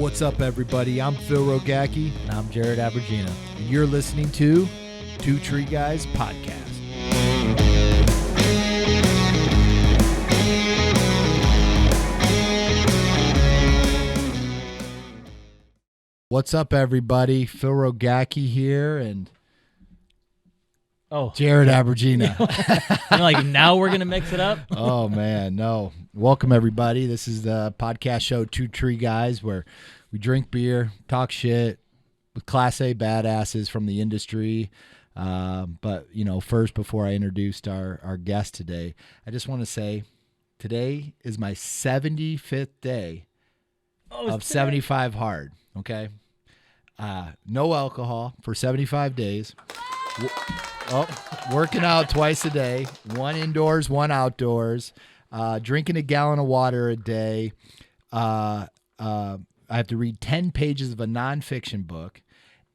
What's up, everybody? I'm Phil Rogacki. And I'm Jared Abergina. And you're listening to Two Tree Guys Podcast. What's up, everybody? Phil Rogacki here and Jared Abergina. Like, now we're going to mix it up? Oh, man, no. Welcome, everybody. This is the podcast show Two Tree Guys, where we drink beer, talk shit with Class A badasses from the industry. But, you know, first, before I introduced our guest today, I just want to say today is my 75th day of 75 hard, okay? No alcohol for 75 days. Working out twice a day, one indoors, one outdoors, drinking a gallon of water a day. I have to read 10 pages of a nonfiction book,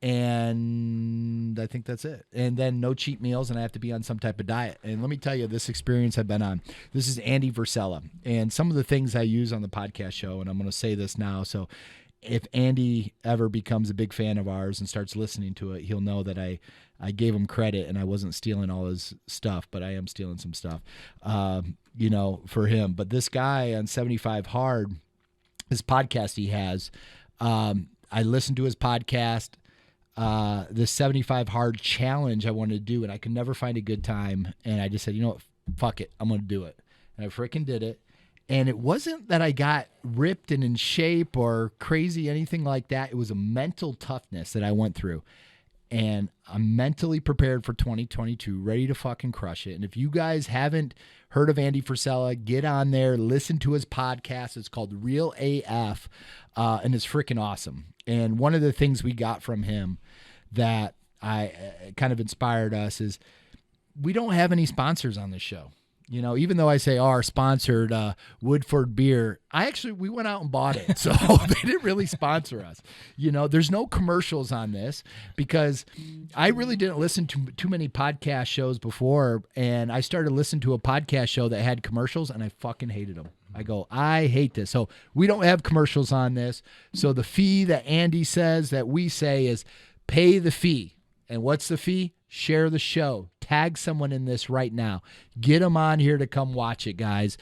and I think that's it. And then no cheat meals, and I have to be on some type of diet. And let me tell you, this experience I've been on. This is Andy Versella, and some of the things I use on the podcast show, and I'm going to say this now, so if Andy ever becomes a big fan of ours and starts listening to it, he'll know that I gave him credit and I wasn't stealing all his stuff, but I am stealing some stuff, for him. But this guy on 75 Hard, his podcast he has, I listened to his podcast, this 75 Hard challenge I wanted to do, and I could never find a good time. And I just said, you know what, fuck it, I'm going to do it. And I freaking did it. And it wasn't that I got ripped and in shape or crazy, anything like that. It was a mental toughness that I went through. And I'm mentally prepared for 2022, ready to fucking crush it. And if you guys haven't heard of Andy Versella, get on there, listen to his podcast. It's called Real AF, and it's freaking awesome. And one of the things we got from him that I kind of inspired us is we don't have any sponsors on this show. You know, even though I say our sponsored Woodford beer, we went out and bought it. So they didn't really sponsor us. You know, there's no commercials on this because I really didn't listen to too many podcast shows before. And I started listening to a podcast show that had commercials and I fucking hated them. I hate this. So we don't have commercials on this. So the fee that Andy says that we say is pay the fee. And what's the fee? Share the show. Tag someone in this right now. Get them on here to come watch it, guys,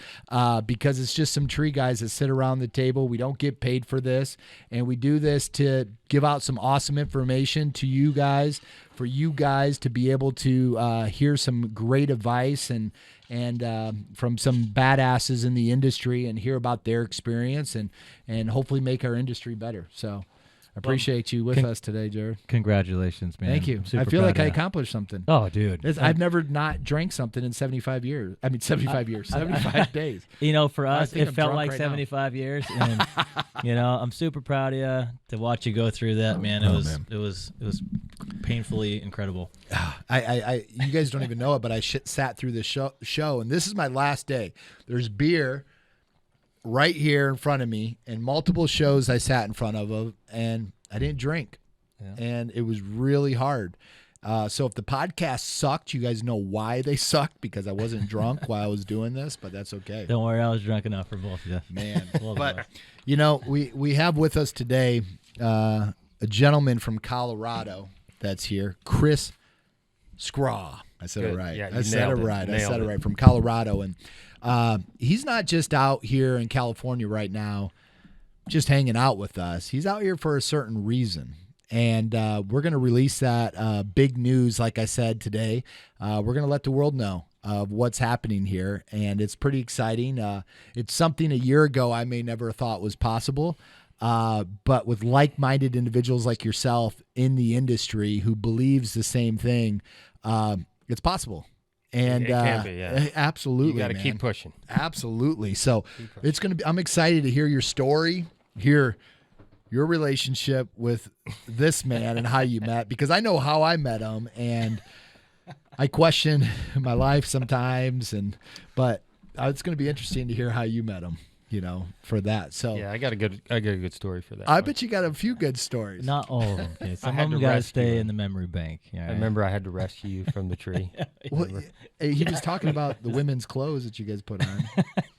because it's just some tree guys that sit around the table. We don't get paid for this, and we do this to give out some awesome information to you guys, for you guys to be able to hear some great advice and from some badasses in the industry and hear about their experience and hopefully make our industry better. So I appreciate you with us today, Jared. Congratulations, man. Thank you. I feel like I accomplished something. Oh, dude. I've never not drank something in 75 years. I mean, 75 years, 75 days. You know, for us, it felt like right 75 years. And, you know, I'm super proud of you to watch you go through that, man. It was painfully incredible. You guys don't even know it, but I sat through this show, and this is my last day. There's beer right here in front of me, and multiple shows I sat in front of, and I didn't drink, and it was really hard. So if the podcast sucked, you guys know why they sucked, because I wasn't drunk while I was doing this, but that's okay. Don't worry, I was drunk enough for both of you. Man, but you know, we have with us today a gentleman from Colorado that's here, Chris Schra. I said it right. Yeah, I said it right. From Colorado, and he's not just out here in California right now, just hanging out with us. He's out here for a certain reason, and we're going to release that big news, like I said today. We're going to let the world know of what's happening here, and it's pretty exciting. It's something a year ago I may never have thought was possible. But with like-minded individuals like yourself in the industry who believes the same thing, it's possible. And it can be, yeah. Absolutely, you got to man. keep pushing. Absolutely. So it's going to be. I'm excited to hear your story, hear your relationship with this man and how you met, because I know how I met him, and I question my life sometimes. But it's going to be interesting to hear how you met him. for that. So Yeah, I got a good story for that. I bet you got a few good stories. Not all of them. Okay. Some had of them to got to rescue stay him. in the memory bank. Yeah, I remember I had to rescue you from the tree. Well, he was talking about the women's clothes that you guys put on.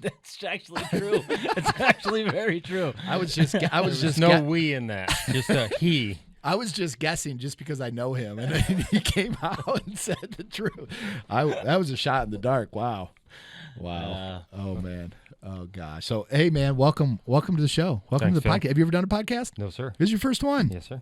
That's actually true. It's actually very true. I was just no we in that, just a he. I was just guessing just because I know him, and then he came out and said the truth. That was a shot in the dark. Wow. Oh man. Oh gosh. So hey man, welcome to the show. Welcome Thanks, to the podcast. Phil. Have you ever done a podcast? No, sir. This is your first one. Yes, sir.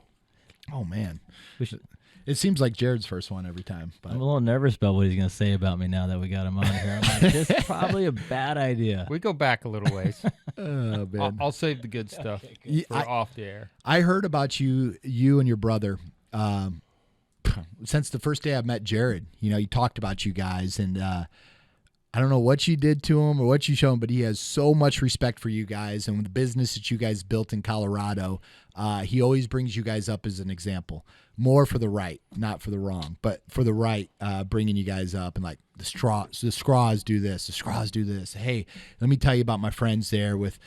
Oh man. We should, It seems like Jared's first one every time. But I'm a little nervous about what he's going to say about me now that we got him on here. I'm like, this is probably a bad idea. We go back a little ways. oh man. I'll save the good stuff for off the air. I heard about you and your brother since the first day I met Jared. He talked about you guys, and I don't know what you did to him or what you showed him, but he has so much respect for you guys and the business that you guys built in Colorado. He always brings you guys up as an example, more for the right, not for the wrong, but for the right, bringing you guys up and like the Schras do this, the Schras do this. Hey, let me tell you about my friends there with,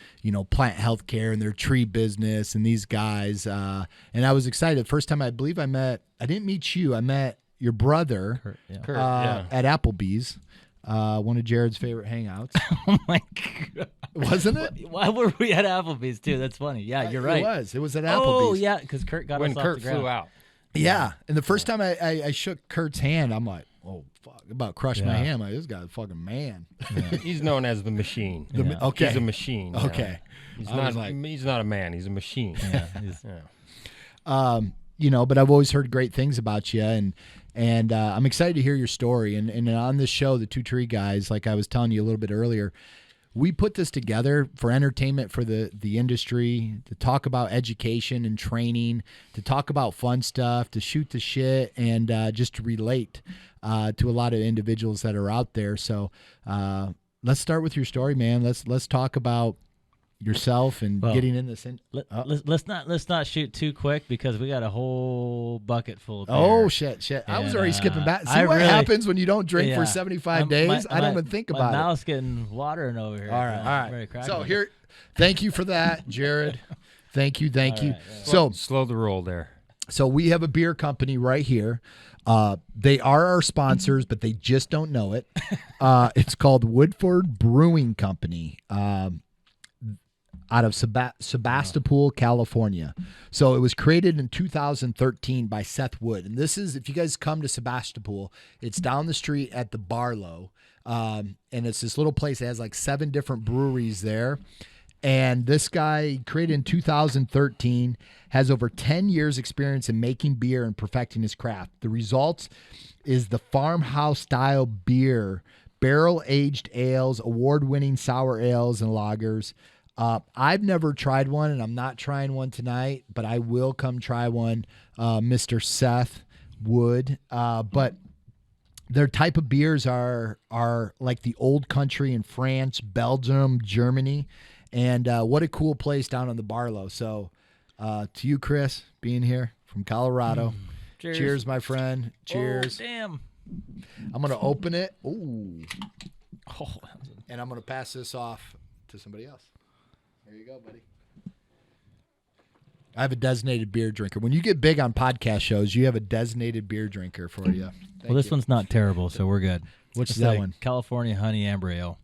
plant healthcare and their tree business and these guys. And I was excited. First time I didn't meet you. I met your brother Kurt, at Applebee's. One of Jared's favorite hangouts. Oh my God. Wasn't it? Why were we at Applebee's too? That's funny. Yeah, you're right. It was at Applebee's. Oh yeah, because Kurt got when us off Kurt the ground. flew out. Yeah, and the first time I shook Kurt's hand, I'm like, oh fuck, about crushed my hand. I'm like, this guy's a fucking man. Yeah. He's known as the machine. Okay, He's a machine. you know. Okay, He's not a man. He's a machine. Yeah, but I've always heard great things about you, and I'm excited to hear your story. And on this show, the Two Tree Guys, like I was telling you a little bit earlier, we put this together for entertainment for the industry, to talk about education and training, to talk about fun stuff, to shoot the shit, and just to relate to a lot of individuals that are out there. So let's start with your story, man. Let's talk about yourself and getting in this. Let's not shoot too quick because we got a whole bucket full of beer. Oh shit! I was already skipping back. See what happens when you don't drink for 75 days? I don't even think about it. My mouth's getting watering over here. All right. Ready to So here, thank you for that, Jared. Thank you. Right, yeah. So slow the roll there. So we have a beer company right here. They are our sponsors, but they just don't know it. It's called Woodford Brewing Company. Out of Sebastopol, California. So it was created in 2013 by Seth Wood. And this is, if you guys come to Sebastopol, it's down the street at the Barlow. And it's this little place that has like 7 different breweries there. And this guy, created in 2013, has over 10 years experience in making beer and perfecting his craft. The results is the farmhouse style beer, barrel-aged ales, award-winning sour ales and lagers. I've never tried one, and I'm not trying one tonight, but I will come try one, Mr. Seth Wood. But their type of beers are like the old country in France, Belgium, Germany, and what a cool place down on the Barlow. So to you, Chris, being here from Colorado. Cheers, my friend. Cheers. Oh, damn. I'm going to open it. Ooh. And I'm going to pass this off to somebody else. There you go, buddy. I have a designated beer drinker. When you get big on podcast shows, you have a designated beer drinker for you. This one's not terrible, so we're good. What's that one? California Honey Amber Ale.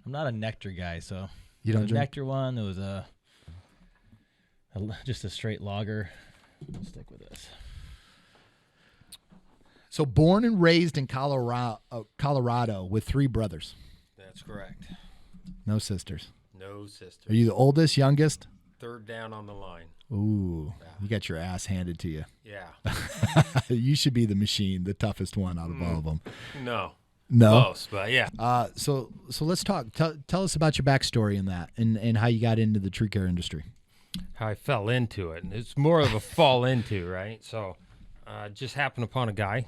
I'm not a nectar guy, so you don't the drink nectar one. There was just a straight lager. I'll stick with this. So born and raised in Colorado with 3 brothers. That's correct. No sisters. No sister. Are you the oldest, youngest? Third down on the line. Ooh, you got your ass handed to you. Yeah. You should be the machine, the toughest one out of all of them. No. Close, but yeah. So let's talk. Tell us about your backstory in that and how you got into the tree care industry. How I fell into it. And it's more of a fall into, right? So just happened upon a guy.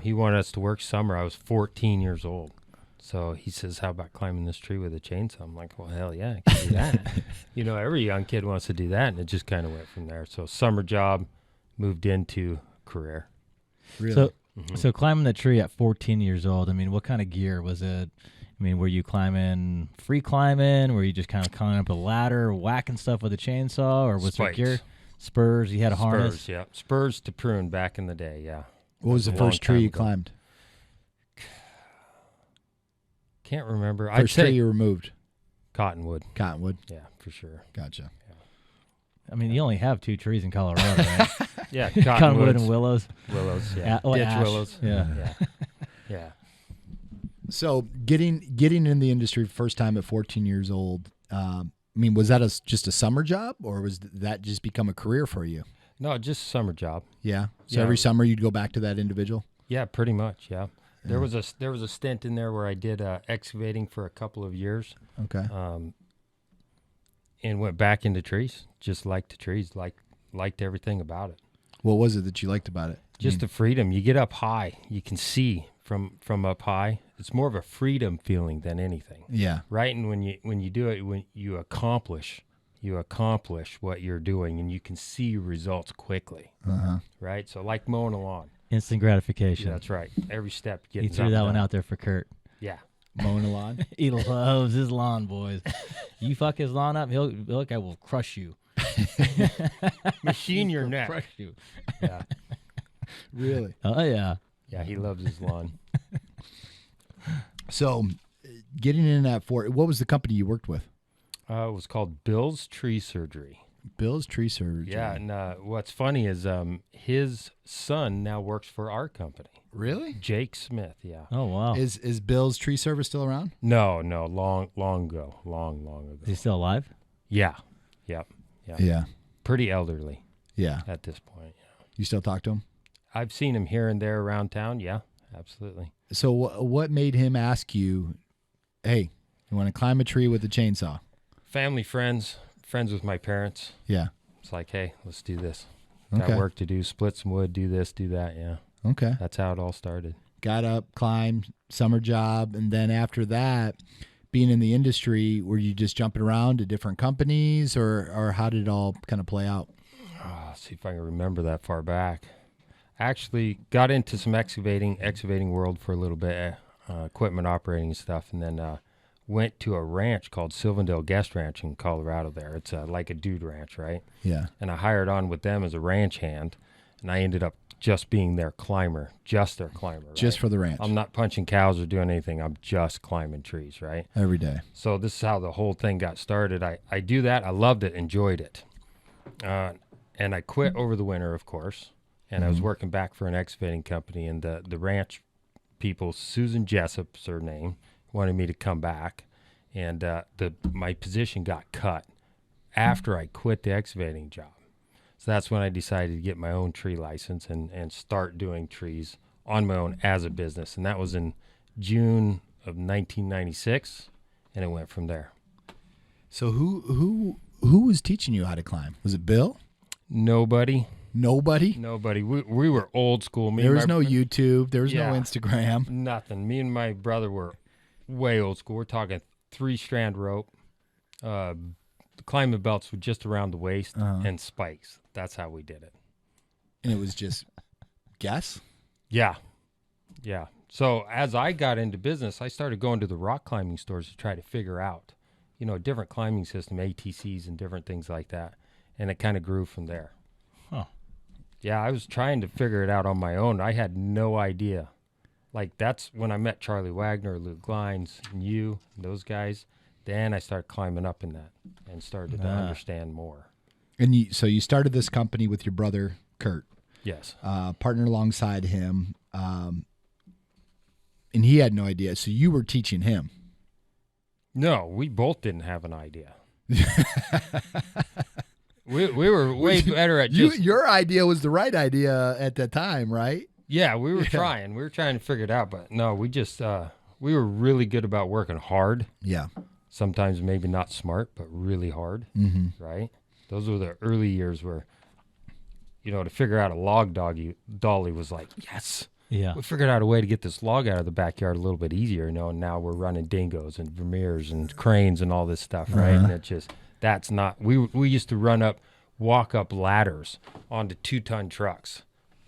He wanted us to work summer. I was 14 years old. So he says, how about climbing this tree with a chainsaw? I'm like, well, hell yeah, I can do that. Every young kid wants to do that, and it just kind of went from there. So summer job, moved into career. Really? So climbing the tree at 14 years old, I mean, what kind of gear was it? I I mean, were you free climbing? Were you just kind of climbing up a ladder, whacking stuff with a chainsaw, or was there Spikes. gear? Spurs. You had a harness. Spurs, yeah. Spurs to prune back in the day, yeah. What was the a long first tree time you ago. climbed? Can't remember. I'd First tree say you removed? cottonwood. Cottonwood. Yeah, for sure. Gotcha. I mean, you only have 2 trees in Colorado, right? Yeah, Cottonwood and willows. Willows, yeah. Oh, Ditch ash. willows. Yeah. Yeah. Yeah. So getting in the industry first time at 14 years old, I mean, was that just a summer job, or was that just become a career for you? No, just a summer job. Yeah. So Yeah. every summer you'd go back to that individual? Yeah, pretty much, yeah. There was a stint in there where I did excavating for a couple of years. Okay. And went back into trees. Just liked the trees, liked everything about it. What was it that you liked about it? Just the freedom. You get up high. You can see from up high. It's more of a freedom feeling than anything. Yeah. Right? And when you do it, when you accomplish what you're doing, and you can see results quickly. Uh-huh. Right? So like mowing a lawn. Instant gratification. Yeah, that's right. Every step He getting threw that one out there for Kurt. Yeah. Mowing a lawn? He loves his lawn, boys. You fuck his lawn up, look, I will crush you. Machine your neck. Crush you. Yeah. Really? Oh, yeah. Yeah, he loves his lawn. So getting in at what was the company you worked with? It was called Bill's Tree Surgery. Bill's Tree Surgery. Yeah, and what's funny is his son now works for our company. Really? Jake Smith, yeah. Oh, wow. Is Bill's Tree Service still around? No, long ago. Is he still alive? Yeah, yep. Yeah. Pretty elderly Yeah. at this point. Yeah. You still talk to him? I've seen him here and there around town. Yeah, absolutely. So what made him ask you, hey, you want to climb a tree with a chainsaw? Family, friends with my parents. Yeah. It's like, hey, let's do this. Okay. Got work to do, split some wood, do this, do that. Yeah, Okay. that's how it all started. Got up, climbed, summer job, and then after that, being in the industry, were you just jumping around to different companies, or how did it all kind of play out? Let's see if I can remember that far back. Actually got into some excavating world for a little bit, equipment operating and stuff, and then went to a ranch called Sylvandale Guest Ranch in Colorado there. It's like a dude ranch, right? Yeah. And I hired on with them as a ranch hand, and I ended up just being their climber, just their climber. Right? Just for the ranch. I'm not punching cows or doing anything. I'm just climbing trees, right? Every day. So this is how the whole thing got started. I do that. I loved it, enjoyed it. And I quit over the winter, of course. And I was working back for an excavating company, and the ranch people, Susan Jessup's her name, wanted me to come back. And my position got cut after I quit the excavating job. So that's when I decided to get my own tree license and start doing trees on my own as a business. And that was in June of 1996, and it went from there. So who was teaching you how to climb? Was it Bill? Nobody. Nobody? We were old school. There was no YouTube. There was no Instagram. Nothing. Me and my brother were way old school. We're talking 3-strand rope, climbing belts with just around the waist, and spikes. That's how we did it. And it was just guess? Yeah. Yeah. So as I got into business, I started going to the rock climbing stores to try to figure out, a different climbing system, ATCs and different things like that. And it kind of grew from there. Huh. Yeah, I was trying to figure it out on my own. I had no idea. Like, that's when I met Charlie Wagner, Luke Glines, and you, and those guys. Then I started climbing up in that and started to understand more. And so you started this company with your brother, Kurt. Yes. Partner alongside him. And he had no idea. So you were teaching him. No, we both didn't have an idea. we were way better at just... Your idea was the right idea at that time, right? Yeah, we were trying. We were trying to figure it out. But no, we just... we were really good about working hard. Yeah. Sometimes maybe not smart, but really hard, right? Those were the early years where, to figure out a log dolly was like, yes. Yeah. We figured out a way to get this log out of the backyard a little bit easier, and now we're running dingoes and Vermeers and cranes and all this stuff, right? And it just, that's not, we used to walk up ladders onto 2-ton trucks,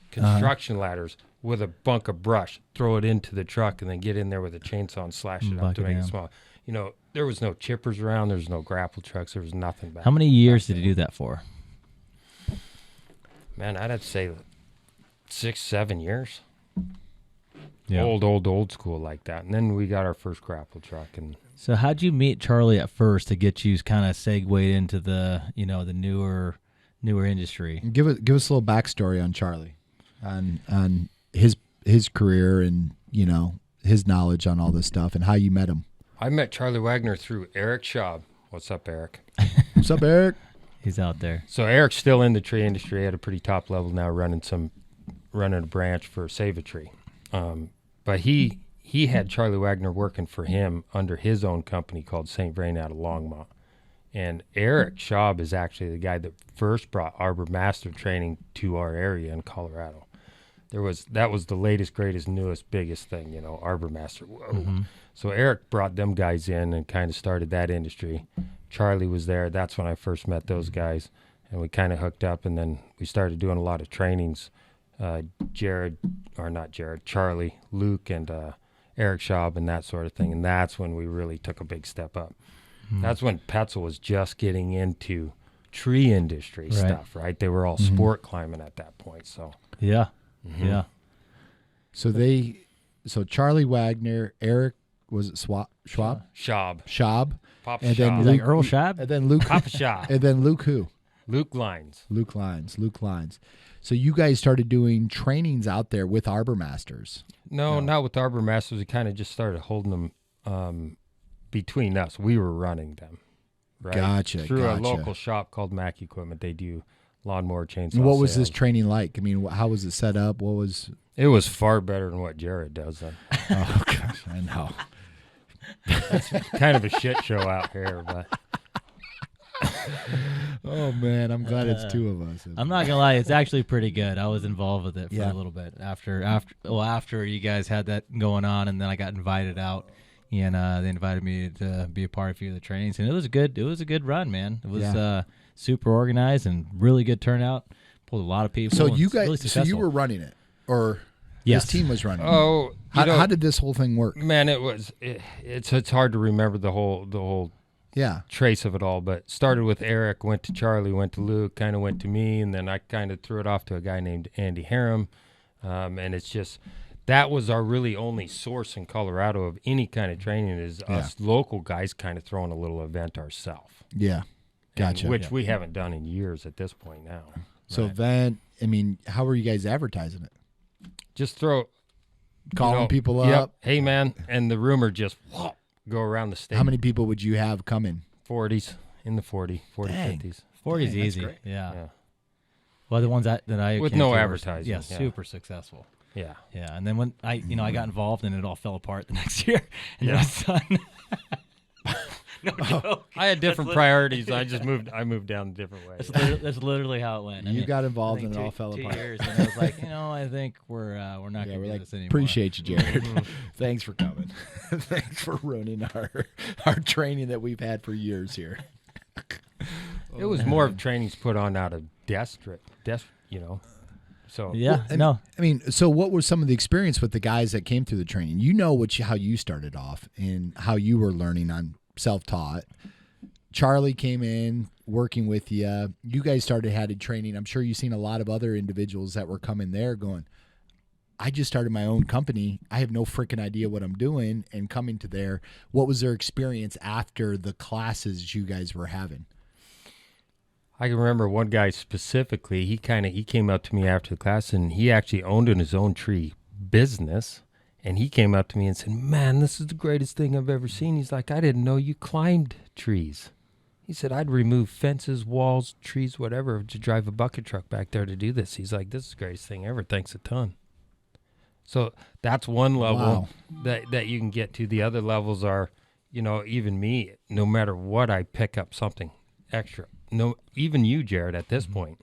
construction ladders with a bunk of brush, throw it into the truck, and then get in there with a chainsaw and slash it up to make it small. You know, there was no chippers around. There was no grapple trucks. There was nothing back. How many years did you do that for? Man, I'd have to say 6, 7 years. Yeah. Old school like that. And then we got our first grapple truck. And so how'd you meet Charlie at first to get you kind of segued into the, you know, the newer industry? Give us a little backstory on Charlie, on his career and, you know, his knowledge on all this stuff and how you met him. I met Charlie Wagner through Eric Schaub. What's up, Eric? What's up, Eric? He's out there. So Eric's still in the tree industry at a pretty top level now, running a branch for Save a Tree. But he had Charlie Wagner working for him under his own company called St. Vrain out of Longmont. And Eric Schaub is actually the guy that first brought Arbor Master training to our area in Colorado. That was the latest, greatest, newest, biggest thing, you know, Arbor Master. Whoa. Mm-hmm. So Eric brought them guys in and kind of started that industry. Charlie was there. That's when I first met those guys, and we kind of hooked up, and then we started doing a lot of trainings. Charlie, Luke, and Eric Schaub and that sort of thing, and that's when we really took a big step up. Mm-hmm. That's when Petzl was just getting into tree industry stuff, right? They were all sport climbing at that point, so. Yeah, yeah. So Charlie Wagner, Eric, was it Schwab? Schaub. Papa and Schaub. then Luke, like Earl Schaub? And then Luke. Papa Schaub. And then Luke who? Luke Lines. Luke Lines. So you guys started doing trainings out there with Arbor Masters? No, not with Arbor Masters. We kind of just started holding them between us. We were running them. Right? Gotcha. Through a local shop called Mac Equipment. They do lawnmower chainsaw And what was sales. this training like? I mean, how was it set up? It was far better than what Jared does then. Oh, gosh, I know. It's kind of a shit show out here, but... Oh man, I'm glad it's two of us. I'm not gonna lie, it's actually pretty good. I was involved with it for a little bit after you guys had that going on, and then I got invited out, and they invited me to be a part of a few of the trainings, and it was a good run, man. It was super organized and really good turnout. Pulled a lot of people. So you guys, really so you were running it, or yes, his team was running it? Oh, how did this whole thing work? Man, it's hard to remember the whole trace of it all, but started with Eric, went to Charlie, went to Luke, kind of went to me, and then I kind of threw it off to a guy named Andy Harum, and it's just that was our really only source in Colorado of any kind of training is us local guys kind of throwing a little event ourselves. Yeah, gotcha. Which we haven't done in years at this point now. So then, I mean, how were you guys advertising it? Just calling people up. Hey man, and the rumor just go around the state. How many people would you have coming? 40s, in the 40, 50s. 40's easy. Yeah. Well, the ones that I with came no to were, advertising. super successful. Yeah. Yeah, and then when I got involved and it all fell apart the next year, and then I was done. No joke. I had different priorities. I moved down a different way. That's literally how it went. You got involved and it all fell 2 apart. years, and I was like, I think we're not going to do this anymore. Appreciate you, Jared. Thanks for coming. Thanks for ruining our training that we've had for years here. It was more of trainings put on out of desperate, So yeah, I mean, so what was some of the experience with the guys that came through the training? You know how you started off and how you were learning on self-taught. Charlie came in working with you. You guys started having training. I'm sure you've seen a lot of other individuals that were coming there going, I just started my own company. I have no freaking idea what I'm doing. And coming to there, what was their experience after the classes you guys were having? I can remember one guy specifically. He came up to me after the class, and he actually owned his own tree business. And he came up to me and said, "Man, this is the greatest thing I've ever seen." He's like, "I didn't know you climbed trees." He said, "I'd remove fences, walls, trees, whatever, to drive a bucket truck back there to do this." He's like, "This is the greatest thing ever. Thanks a ton." So that's one level that you can get to. The other levels are, even me, no matter what, I pick up something extra. No, even you, Jared, at this point,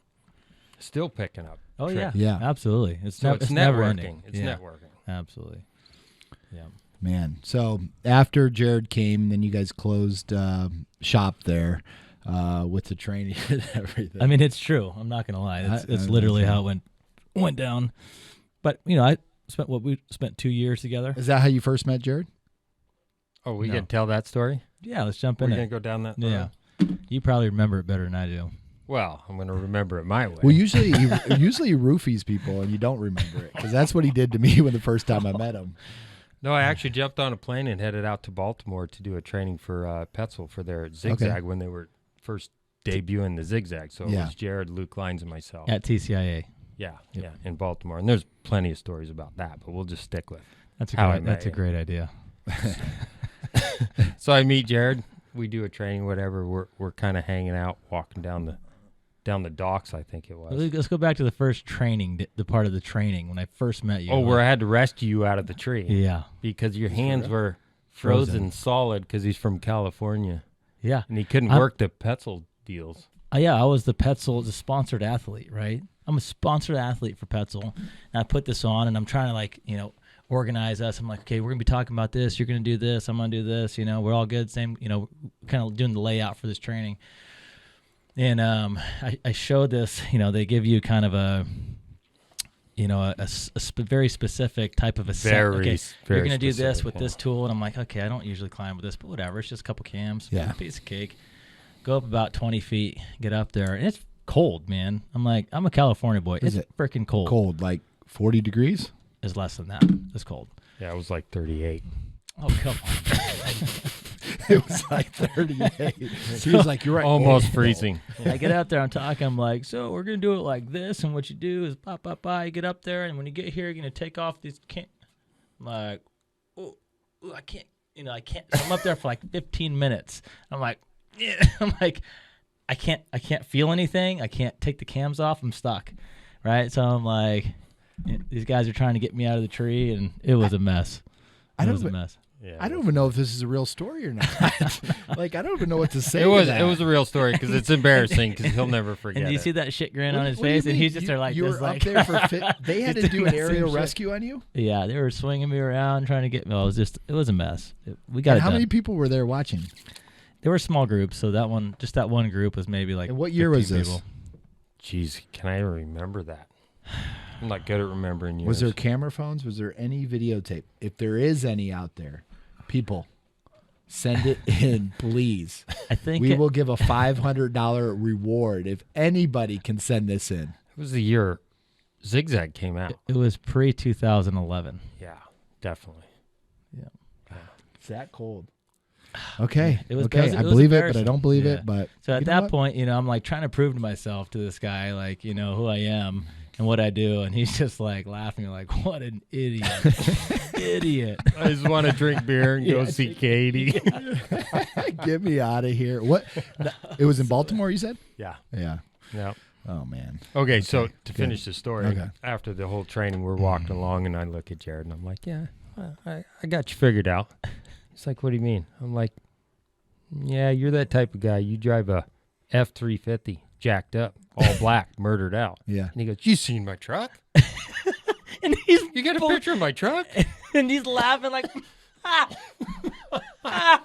still picking up. Oh, tricks. yeah, absolutely. It's networking. never ending. It's networking. Absolutely. Yeah. Man, so after Jared came, then you guys closed shop there with the training and everything. I mean, it's true. I'm not going to lie. It's literally how it went down. But, spent 2 years together. Is that how you first met Jared? Oh, we No. can tell that story? Yeah, let's jump We're in going it. to go down that Yeah, road? you probably remember it better than I do. Well, I'm going to remember it my way. Well, usually he roofies people and you don't remember it, because that's what he did to me when the first time I met him. No, I actually jumped on a plane and headed out to Baltimore to do a training for Petzl for their Zigzag when they were first debuting the Zigzag. So it was Jared, Luke Lines, and myself. At TCIA. Yeah, in Baltimore. And there's plenty of stories about that, but we'll just stick with That's how I met that's a you. great idea. So I meet Jared. We do a training, whatever. We're kind of hanging out, walking down the docks, I think it was. Let's go back to the first training, the part of the training when I first met you. Oh, where I had to rescue you out of the tree. Yeah. Because your hands were frozen solid because he's from California. Yeah. And he couldn't work the Petzl deals. Yeah, I was the Petzl, the sponsored athlete, right? I'm a sponsored athlete for Petzl, and I put this on, and I'm trying to organize us. I'm like, okay, we're gonna be talking about this. You're gonna do this. I'm gonna do this. We're all good. Same, kind of doing the layout for this training. And I showed this. They give you kind of a very specific type of a set. Okay, you're gonna do this with this tool, and I'm like, okay, I don't usually climb with this, but whatever. It's just a couple cams, a piece of cake. Go up about 20 feet, get up there, and it's cold, man. I'm like, I'm a California boy. It's freaking cold. Cold, like 40 degrees? It's less than that. It's cold. Yeah, it was like 38. Oh, come on. It was like 38. He was like, you're right. Almost freezing. I get up there, I'm talking, I'm like, so we're going to do it like this, and what you do is you get up there, and when you get here, you're going to take off these I'm like, oh, I can't, I can't. So I'm up there for like 15 minutes. I'm like, I'm like, I can't feel anything. I can't take the cams off. I'm stuck, right? So I'm like, these guys are trying to get me out of the tree, and it was a mess. It was a mess. Yeah, I don't even know if this is a real story or not. Like, I don't even know what to say. It was a real story because it's embarrassing because he'll never forget. And do you it. see that shit grin on his What do you face? And mean? he's just there like you this. were like, up there for they had He's to do doing an that same aerial shit. rescue on you? Yeah, they were swinging me around trying to get me. It was a mess. We got And it how done. many people were there watching? There were small groups, so that one group was maybe like. And what year was 15 this? people. Jeez, can I remember that? I'm not good at remembering years. Was there camera phones? Was there any videotape? If there is any out there, people, send it in, please. I think We will give a $500 reward if anybody can send this in. It was the year Zigzag came out. it was pre-2011. Yeah, definitely. Yeah. It's that cold. Okay. It was- okay. it was I believe it, but I embarrassing. don't believe Yeah. it. But So at you know that what? point, I'm like trying to prove to myself to this guy, like, who I am and what I do, and he's just like laughing, like, what an idiot, idiot. I just want to drink beer and go see Katie. Get me out of here. What? It was in Baltimore, you said? Yeah. Yeah. Yeah. Oh, man. Okay, so to finish the story, Okay. after the whole training, we're walking along, and I look at Jared, and I'm like, yeah, I got you figured out. He's like, what do you mean? I'm like, yeah, you're that type of guy. You drive a F-350, jacked up, all black, murdered out. Yeah. And he goes, you seen my truck? And he's You got a picture of my truck? and he's laughing like, ah, ah.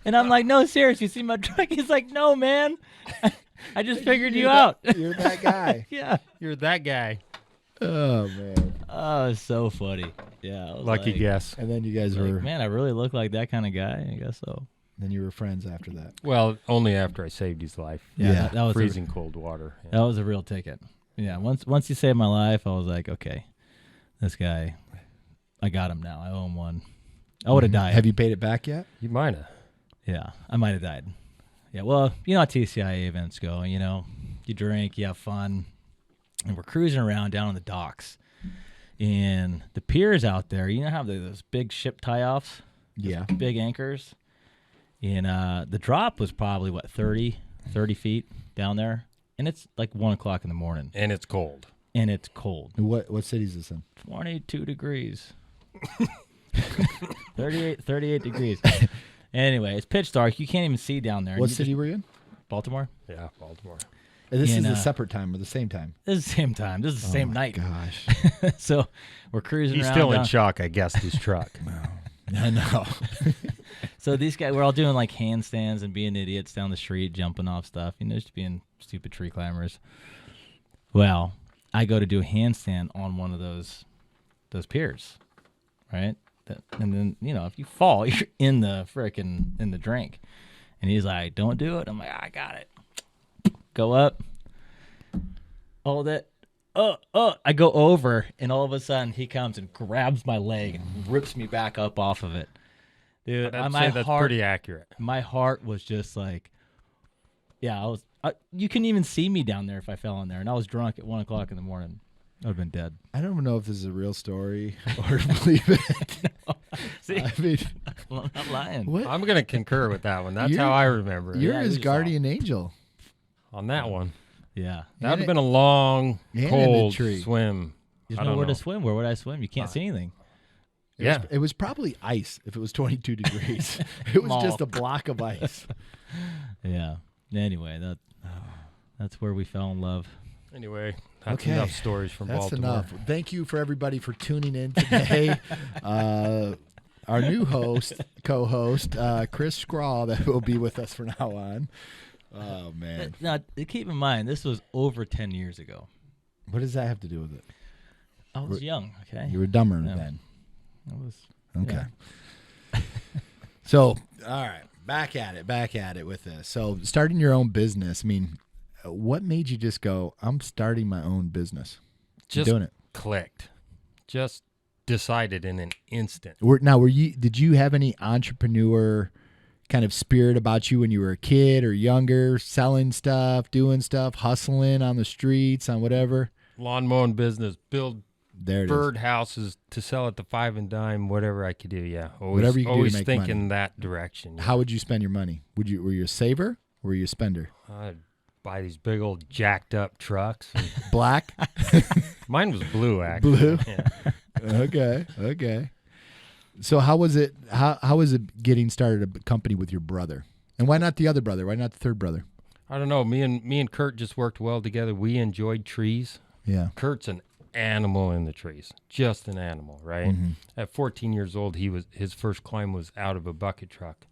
And I'm like, no, serious, you see my truck? He's like, no, man. I just figured you out. You're that guy. Yeah. You're that guy. Oh, man. Oh, it's so funny. Yeah. I was Lucky like, guess. And then you guys like, were, man, I really look like that kind of guy. I guess so. then you were friends after that. Well, only after I saved his life. Yeah. That was Freezing cold water. Yeah. that was a real ticket. Yeah. Once you saved my life, I was like, okay, this guy, I got him now. I owe him one. I would have died. Have you paid it back yet? You might have. Yeah, I might have died. Yeah, well, how TCIA events go. You drink, you have fun, and we're cruising around down on the docks. And the piers out there, how those big ship tie-offs? Yeah. Big anchors. And the drop was probably, 30 feet down there. And it's like 1 o'clock in the morning. And it's cold. And it's cold. What city is this in? 22 degrees. 38 degrees. Anyway, it's pitch dark. You can't even see down there. What city were you in? Baltimore. Yeah, Baltimore. And this And, is a separate time or the same time? This is the same time. This is the same my night. Gosh. So we're cruising He's around. still in down- shock, I guess, his truck. I know. So these guys, we're all doing like handstands and being idiots down the street, jumping off stuff, just being stupid tree climbers. Well, I go to do a handstand on one of those those piers, right? And then, if you fall, you're in the drink. And he's like, don't do it. I'm like, I got it. Go up. Hold it. I go over, and all of a sudden he comes and grabs my leg and rips me back up off of it. Dude, I'd say that's pretty accurate. My heart was just like, yeah, you couldn't even see me down there if I fell in there. And I was drunk at 1 o'clock in the morning. I would have been dead. I don't know if this is a real story or believe it. No. See, I mean, I'm not lying. what? I'm going to concur with that one. That's how I remember it. You're Yeah, his you guardian angel. On that one. Yeah. That would have been a long, cold tree. swim. There's I don't nowhere know. to swim. Where would I swim? You can't see anything. It was probably ice if it was 22 degrees. It was just a block of ice. Yeah. Anyway, that's where we fell in love. Anyway, that's Okay. enough stories from That's Baltimore. enough. Thank you for everybody for tuning in today. Our new co-host, Chris Schra, that will be with us from now on. Oh, man. Now, keep in mind, this was over 10 years ago. What does that have to do with it? I was young, okay? You were dumber Yeah. then. I was. Okay. Yeah. So, all right, back at it with this. So, starting your own business, I mean, what made you just go, I'm starting my own business? Just doing it. clicked. Just decided in an instant. Did you have any entrepreneur kind of spirit about you when you were a kid or younger, selling stuff, doing stuff, hustling on the streets, on whatever? Lawn mowing business, build There it bird houses to sell at the 5 and dime, whatever I could do. Yeah, Whatever you could do to always make thinking money. that direction. is. How would you spend your money? Were you a saver or were you a spender? I'd buy these big old jacked up trucks. Black? Mine was blue, actually. Blue? Yeah. Okay. So how was it? How was it getting started a company with your brother? And why not the other brother? Why not the third brother? I don't know. Me and Kurt just worked well together. We enjoyed trees. Yeah. Kurt's an animal in the trees, just an animal, right? Mhm. At 14 years old, his first climb was out of a bucket truck,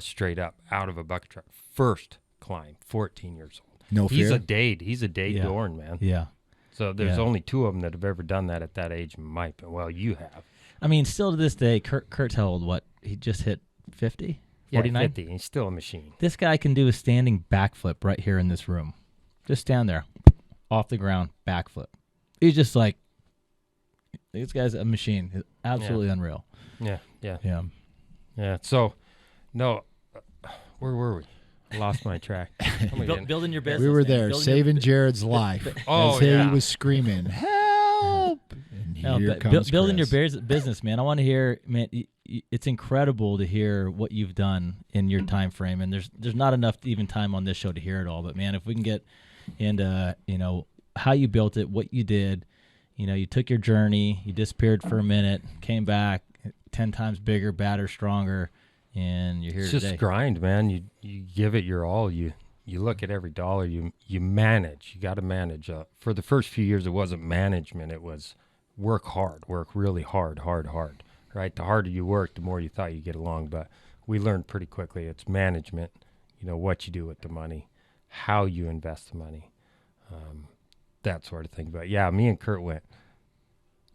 straight up out of a bucket truck. First climb, 14 years old. No He's fear? a Dade. He's a Dade Yeah. Dorn, man. Yeah. So there's Yeah. only 2 of them that have ever done that at that age. Well, you have. I mean, still to this day, Kurt's how old? What? He just hit 50? 49? 50. He's still a machine. This guy can do a standing backflip right here in this room. Just stand there, off the ground, backflip. He's just like, this guy's a machine. He's absolutely unreal. Yeah. Yeah. So, no, where were we? I lost my track. Building your business. We were man. there Building saving your, Jared's life Oh, as he yeah. was screaming, help! And No, here but comes building your Chris. business, man. I want to hear, man. It's incredible to hear what you've done in your time frame, and there's not enough even time on this show to hear it all. But man, if we can get into how you built it, what you did, you took your journey, you disappeared for a minute, came back 10 times bigger, badder, stronger, and you're here It's today. just grind, man. You give it your all. You look at every dollar. You manage. You got to manage. For the first few years, it wasn't management. It was work hard, work really hard. Right? The harder you work, the more you thought you'd get along. But we learned pretty quickly it's management. What you do with the money, how you invest the money, that sort of thing. But yeah, me and Kurt went,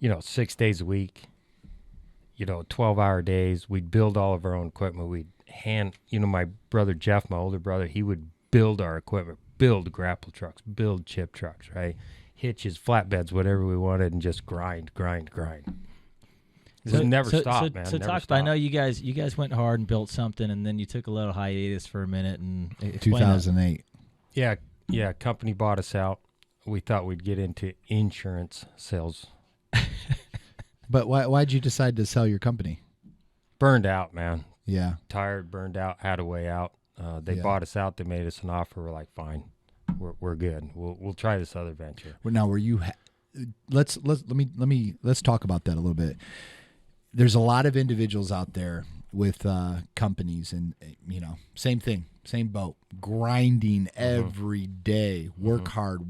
6 days a week. 12-hour days. We'd build all of our own equipment. We'd my brother Jeff, my older brother, he would build our equipment, build grapple trucks, build chip trucks, right? Hitches, flatbeds, whatever we wanted, and just grind. It never stopped, man. So Never talk. stopped. I know you guys went hard and built something, and then you took a little hiatus for a minute and explain that. 2008. Yeah. Company bought us out. We thought we'd get into insurance sales. But why'd you decide to sell your company? Burned out, man. Yeah. Tired, burned out, had a way out. They Yeah. bought us out. They made us an offer. We're like, fine, we're good. We'll try this other venture. Well, now, were you? Let's talk about that a little bit. There's a lot of individuals out there with companies, and same thing, same boat, grinding every day, work hard,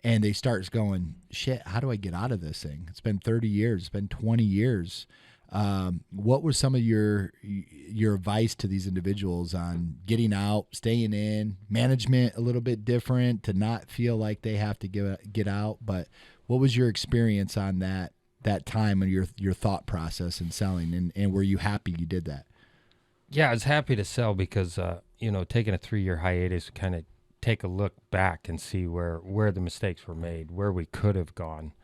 and they start going, shit, how do I get out of this thing? It's been 30 years, it's been 20 years. What were some of your advice to these individuals on getting out, staying in, management a little bit different, to not feel like they have to get out? But What was your experience on that time and your thought process in selling, and were you happy you did that? Yeah, I was happy to sell because, taking a 3-year hiatus, kind of take a look back and see where the mistakes were made, where we could have gone.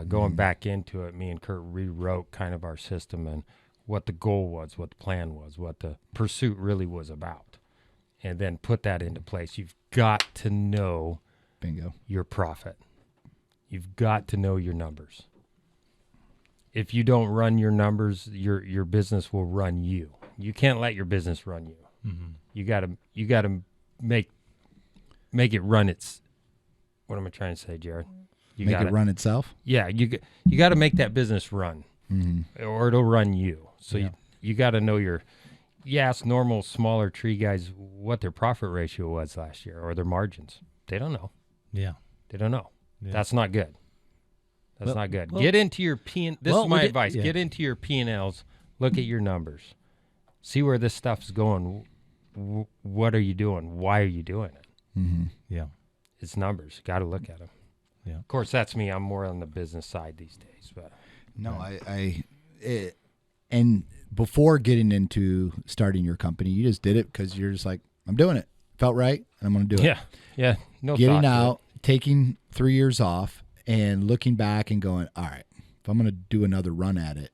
Going back into it, me and Kurt rewrote kind of our system and what the goal was, what the plan was, what the pursuit really was about, and then put that into place. You've got to know Bingo. your profit. You've got to know your numbers. If you don't run your numbers, your business will run you. You can't let your business run you. Mm-hmm. You gotta make it run its. What am I trying to say, Jared? Make it run itself. Yeah, you got to make that business run, or it'll run you. So you got to know your. You ask normal smaller tree guys what their profit ratio was last year or their margins. They don't know. Yeah, they don't know. Yeah. That's not good. That's not good. Well, get into your P. This is my advice. Yeah. Get into your P&Ls. Look at your numbers. See where this stuff's going. What are you doing? Why are you doing it? Mm-hmm. Yeah, It's numbers. Got to look at them. Yeah. Of course, that's me. I'm more on the business side these days. But no, and before getting into starting your company, you just did it because you're just like, I'm doing it. Felt right, and I'm going to do it. Yeah. No. Getting thought to out, taking 3 years off, and looking back and going, all right, if I'm going to do another run at it,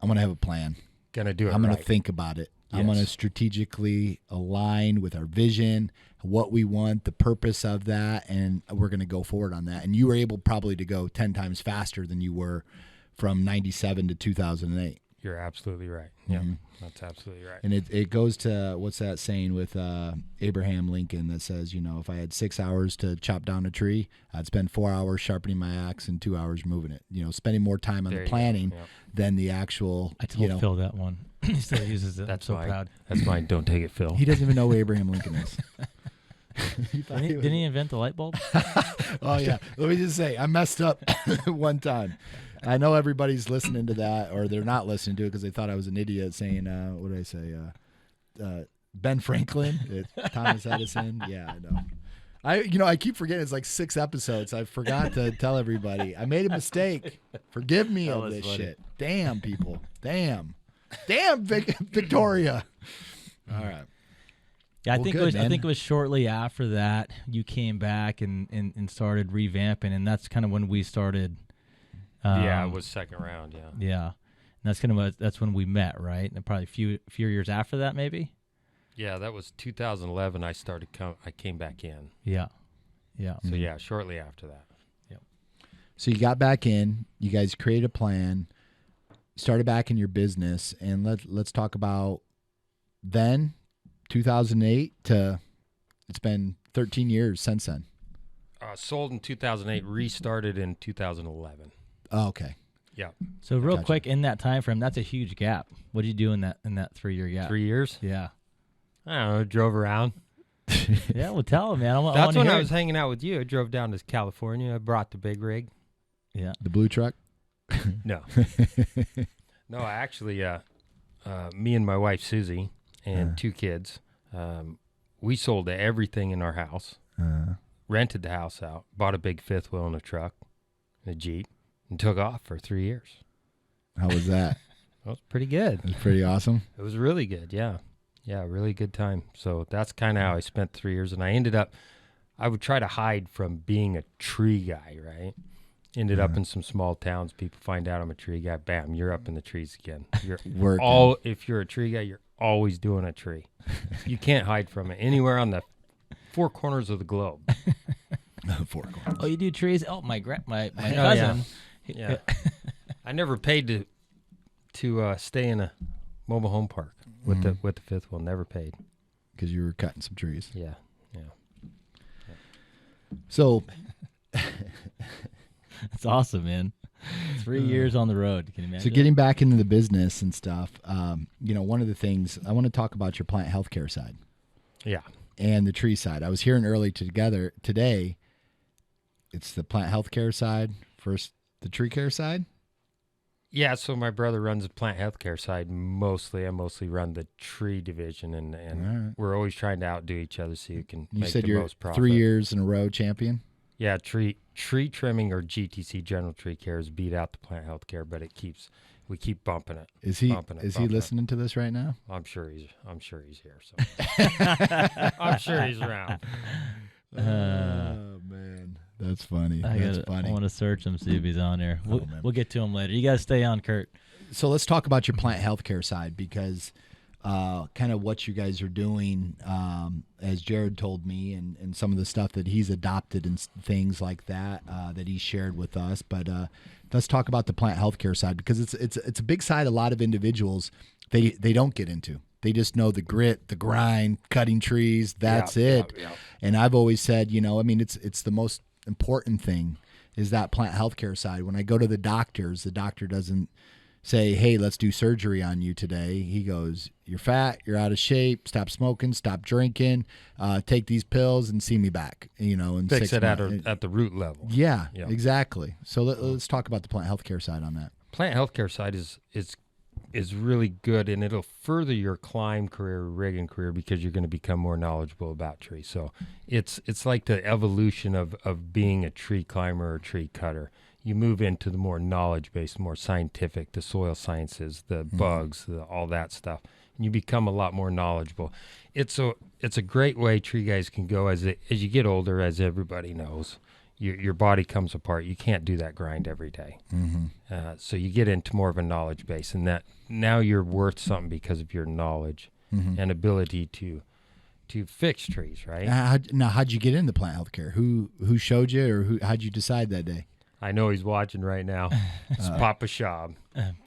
I'm going to have a plan. Gonna do it. I'm going to right. think about it. I'm going to strategically align with our vision, what we want, the purpose of that, and we're going to go forward on that. And you were able probably to go 10 times faster than you were from 97 to 2008. You're absolutely right. Yeah, that's absolutely right. And it goes to, what's that saying with Abraham Lincoln that says, if I had 6 hours to chop down a tree, I'd spend 4 hours sharpening my axe and 2 hours moving it. Spending more time on the planning than the actual. I told Phil that one. He still uses it. That's I'm so mine. proud. That's mine. Don't take it, Phil. He doesn't even know who Abraham Lincoln is. Didn't he invent the light bulb? Oh, yeah. Let me just say, I messed up one time. I know everybody's listening to that, or they're not listening to it because they thought I was an idiot saying, what did I say? Ben Franklin, Thomas Edison. Yeah, I know. I keep forgetting it's like 6 episodes. I forgot to tell everybody. I made a mistake. Forgive me of this shit. Damn, people. Damn, Victoria. All right. Yeah, I Well, think good, I think it was shortly after that you came back and started revamping, and that's kind of when we started. It was second round. Yeah. Yeah, and that's when we met, right? And probably a few years after that, maybe. Yeah, that was 2011. I came back in. Yeah. So yeah, shortly after that. Yep. So you got back in. You guys created a plan. Started back in your business, and let's talk about then 2008 to it's been 13 years since then. Sold in 2008, restarted in 2011. Oh, okay. Yeah. So real quick, in that time frame, that's a huge gap. What did you do in that 3-year gap? 3 years? Yeah. I don't know. Drove around. Yeah, well, tell him, man. That's when I was hanging out with you. I drove down to California. I brought the big rig. Yeah. The blue truck? No. No, I actually, me and my wife, Susie, and 2 kids, we sold everything in our house, rented the house out, bought a big fifth wheel and a truck, and a Jeep, and took off for 3 years. How was that? That was pretty good. It was pretty awesome. It was really good, yeah. Yeah, really good time. So that's kind of how I spent 3 years. And I would try to hide from being a tree guy, right? Ended up in some small towns. People find out I'm a tree guy. Bam, you're up in the trees again. You're if you're a tree guy, you're always doing a tree. You can't hide from it anywhere on the 4 corners of the globe. 4 corners. Oh, you do trees? Oh, my cousin. Yeah. I never paid to stay in a mobile home park with the fifth wheel. Never paid. Because you were cutting some trees. Yeah. So It's awesome, man. 3 years on the road. Can you imagine? So getting back into the business and stuff, one of the things I want to talk about your plant healthcare side. Yeah. And the tree side. I was hearing early today. It's the plant healthcare side versus the tree care side. Yeah, so my brother runs the plant healthcare side mostly. I mostly run the tree division, and we're always trying to outdo each other so you can make the most profit. 3 years in a row champion? Yeah, tree trimming or GTC, general tree care, is beat out the plant health care, but we keep bumping it. Is he bumping listening to this right now? I'm sure he's here. So I'm sure he's around. Oh man, that's funny. That's funny. I want to search him, see if he's on there. We'll get to him later. You got to stay on, Kurt. So let's talk about your plant healthcare side, because kind of what you guys are doing, as Jared told me, and some of the stuff that he's adopted and things like that that he shared with us. But let's talk about the plant healthcare side, because it's a big side a lot of individuals they don't get into. They just know the grit, the grind, cutting trees. That's it. Yeah. And I've always said, it's the most important thing is that plant healthcare side. When I go to the doctor doesn't say, hey, let's do surgery on you today. He goes, you're fat, you're out of shape, stop smoking, stop drinking, take these pills and see me back, and fix it at the root level. Yeah, exactly. So let's talk about the plant healthcare side on that. Plant healthcare side is really good, and it'll further your climb career, rigging career, because you're going to become more knowledgeable about trees. So it's like the evolution of being a tree climber or tree cutter. You move into the more knowledge-based, more scientific, the soil sciences, the bugs, all that stuff, and you become a lot more knowledgeable. It's a great way tree guys can go as you get older, as everybody knows. Your body comes apart. You can't do that grind every day. So you get into more of a knowledge base, and that now you're worth something because of your knowledge and ability to fix trees, right? How'd you get into plant healthcare? Who showed you, or how'd you decide that day? I know he's watching right now. It's Papa Shab.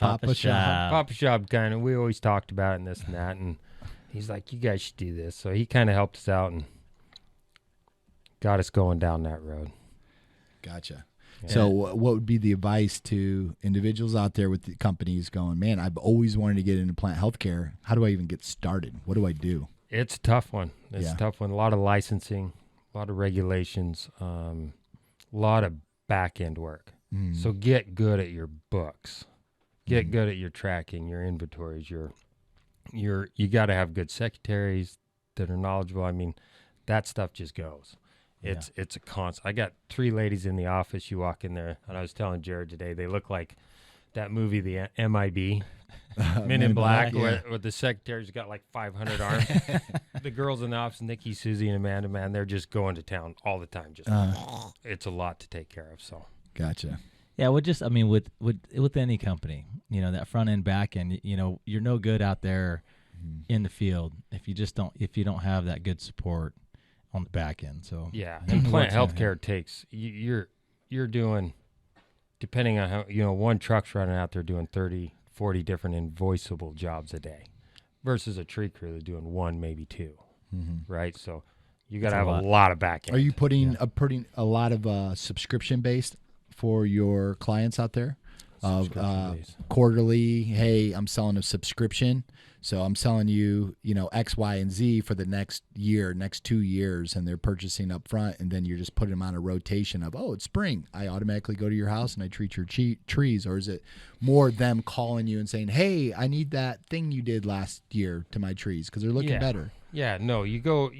Papa Shab. Papa Shab we always talked about it and this and that, and he's like, you guys should do this. So he kind of helped us out and got us going down that road. Gotcha. Yeah. So what would be the advice to individuals out there with the companies going, man, I've always wanted to get into plant healthcare. How do I even get started? What do I do? It's a tough one. It's a tough one. A lot of licensing, a lot of regulations, a lot of back end work. So get good at your books. Get good at your tracking, your inventories, you got to have good secretaries that are knowledgeable. I mean, that stuff just goes. It's a constant. I got 3 ladies in the office. You walk in there, and I was telling Jared today, they look like that movie, the MIB, Men in Black, where the secretary's got like 500 arms. The girls in the office, Nikki, Susie, and Amanda, man, they're just going to town all the time. Just it's a lot to take care of. So gotcha. Yeah, with any company, that front end, back end, you're no good out there in the field if you don't have that good support on the back end. So and plant healthcare takes you're doing, depending on how one truck's running out there doing 30-40 different invoiceable jobs a day versus a tree crew that's doing 1, maybe 2, right? So you got to have a lot of back end. Are you putting a lot of subscription based for your clients out there? Quarterly, hey, I'm selling a subscription, so I'm selling you, X, Y, and Z for the next 2 years, and they're purchasing up front, and then you're just putting them on a rotation of, it's spring, I automatically go to your house and I treat your trees? Or is it more them calling you and saying, hey, I need that thing you did last year to my trees because they're looking better? Yeah, no, you go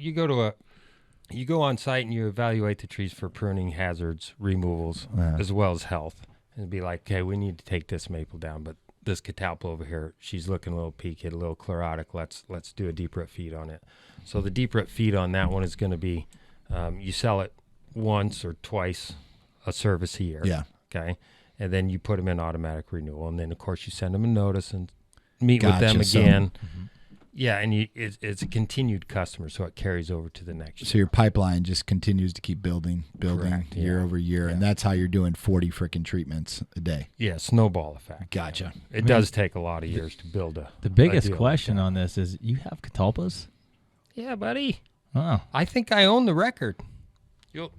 on site and you evaluate the trees for pruning, hazards, removals, as well as health. And be like, okay, we need to take this maple down, but this catalpa over here, she's looking a little peaked, a little chlorotic. Let's do a deep root feed on it. So the deep root feed on that one is going to be, you sell it once or twice a service a year. Yeah. Okay. And then you put them in automatic renewal, and then of course you send them a notice and meet with them again. Yeah, and it's a continued customer, so it carries over to the next year. So your pipeline just continues to keep building Correct, year over year, and that's how you're doing 40 freaking treatments a day. Yeah, snowball effect. Gotcha. It does take a lot of years to build The biggest question on this is, you have catalpas? Yeah, buddy. Oh. I think I own the record. You'll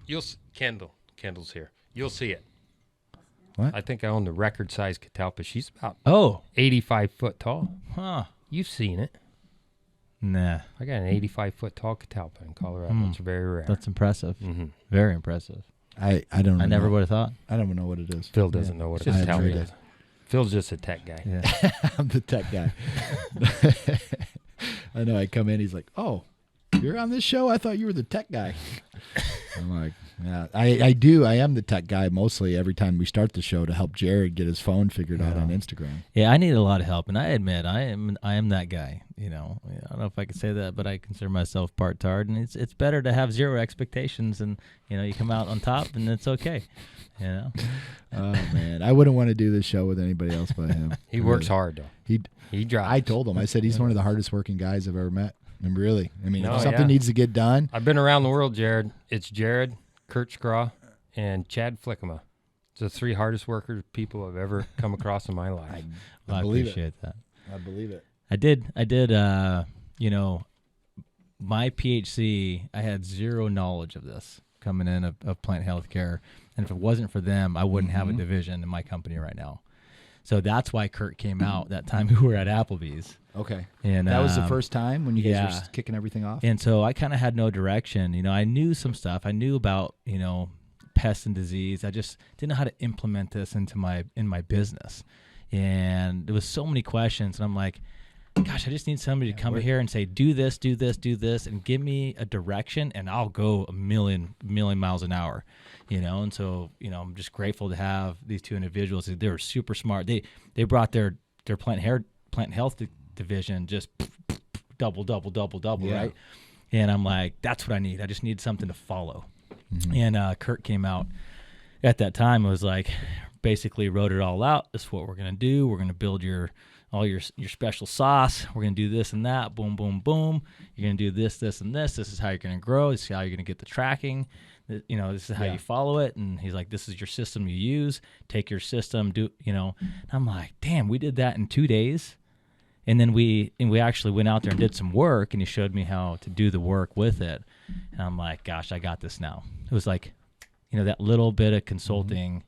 Kendall's here. You'll see it. What? I think I own the record size catalpa. She's about 85 foot tall. Huh. You've seen it. Nah. I got an 85 foot tall catalpa in Colorado. It's very rare. That's impressive. Very impressive. I don't know. I never would have thought. I don't even know what it is. Phil doesn't know what a catalpa is. Phil's just a tech guy. Yeah. I'm the tech guy. I know. I come in, he's like, oh, you're on this show? I thought you were the tech guy. I'm like, yeah, I do. I am the tech guy mostly every time we start the show to help Jared get his phone figured out on Instagram. Yeah, I need a lot of help, and I admit I am that guy. I don't know if I can say that, but I consider myself part tard, and it's better to have zero expectations, and you come out on top, and it's okay. Oh man, I wouldn't want to do this show with anybody else but him. He works hard though. He drives. I told him. I said he's one of the hardest working guys I've ever met. And really, I mean, No, if something needs to get done. I've been around the world, Jared. It's Jared, Kurt Schra, and Chad Flickema. It's the 3 hardest workers people I've ever come across in my life. I appreciate that. I believe it. I did. My PHC, I had zero knowledge of this coming in of plant healthcare, and if it wasn't for them, I wouldn't have a division in my company right now. So that's why Kurt came out that time we were at Applebee's. Okay. And that was the first time when you guys were kicking everything off? And so I kind of had no direction. I knew some stuff. I knew about, pests and disease. I just didn't know how to implement this in my business. And there was so many questions. And I'm like, gosh, I just need somebody to come here and say, do this, do this, do this, and give me a direction, and I'll go a million miles an hour. And so, I'm just grateful to have these 2 individuals. They were super smart. They brought their plant health division just double, right? And I'm like, that's what I need. I just need something to follow. And Kurt came out at that time. It was like, basically wrote it all out. This is what we're going to do. We're going to build all your special sauce. We're going to do this and that. Boom, boom, boom. You're going to do this, this, and this. This is how you're going to grow. This is how you're going to get the tracking. This is how you follow it. And he's like, this is your system you use. Take your system, And I'm like, damn, we did that in 2 days. And then we actually went out there and did some work, and he showed me how to do the work with it. And I'm like, gosh, I got this now. It was like, that little bit of consulting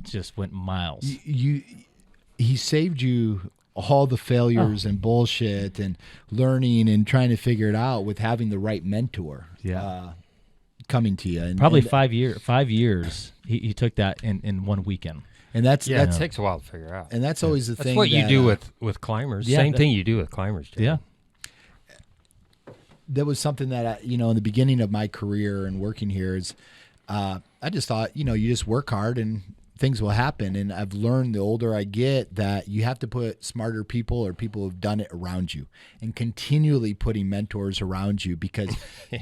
just went miles. He saved you all the failures and bullshit and learning and trying to figure it out with having the right mentor coming to you. And, probably 5 years. He took that in 1 weekend. And that takes a while to figure out. And that's always the thing. That's what you do with climbers. Yeah, Same thing you do with climbers, too. Yeah. That was something that, in the beginning of my career and working here is I just thought, you just work hard and things will happen. And I've learned the older I get that you have to put smarter people or people who've done it around you, and continually putting mentors around you, because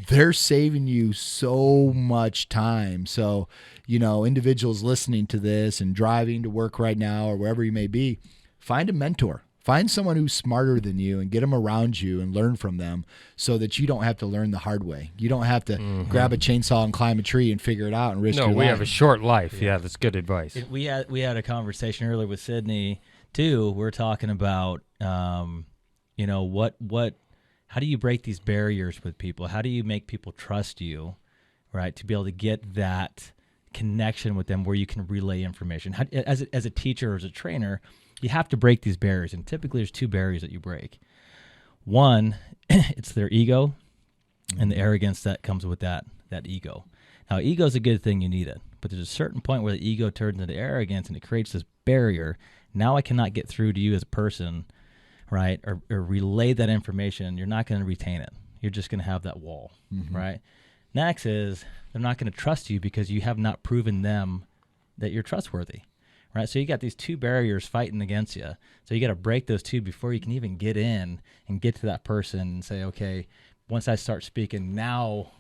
they're saving you so much time. So, individuals listening to this and driving to work right now or wherever you may be, find a mentor. Find someone who's smarter than you and get them around you and learn from them, so that you don't have to learn the hard way. You don't have to grab a chainsaw and climb a tree and figure it out and risk your life. No, we have a short life. Yeah, that's good advice. We had a conversation earlier with Sydney too. We're talking about how do you break these barriers with people? How do you make people trust you, right? To be able to get that connection with them where you can relay information. As a teacher or as a trainer, you have to break these barriers, and typically there's 2 barriers that you break. One, it's their ego and the arrogance that comes with that ego. Now, ego is a good thing, you need it, but there's a certain point where the ego turns into arrogance and it creates this barrier. Now I cannot get through to you as a person, right, or relay that information. You're not going to retain it. You're just going to have that wall, right? Next is they're not going to trust you because you have not proven them that you're trustworthy. Right, so you got these 2 barriers fighting against you. So you got to break those 2 before you can even get in and get to that person and say, okay, once I start speaking, now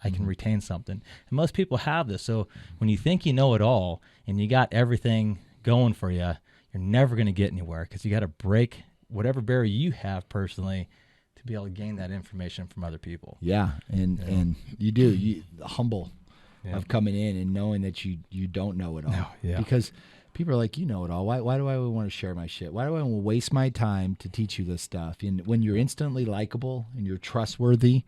I can retain something. And most people have this. So when you think you know it all and you got everything going for you, you're never going to get anywhere, because you got to break whatever barrier you have personally to be able to gain that information from other people. Yeah, and you do. Humble. Of coming in and knowing that you don't know it all. Because people are like, you know it all. Why do I want to share my shit? Why do I want to waste my time to teach you this stuff? And when you're instantly likable and you're trustworthy,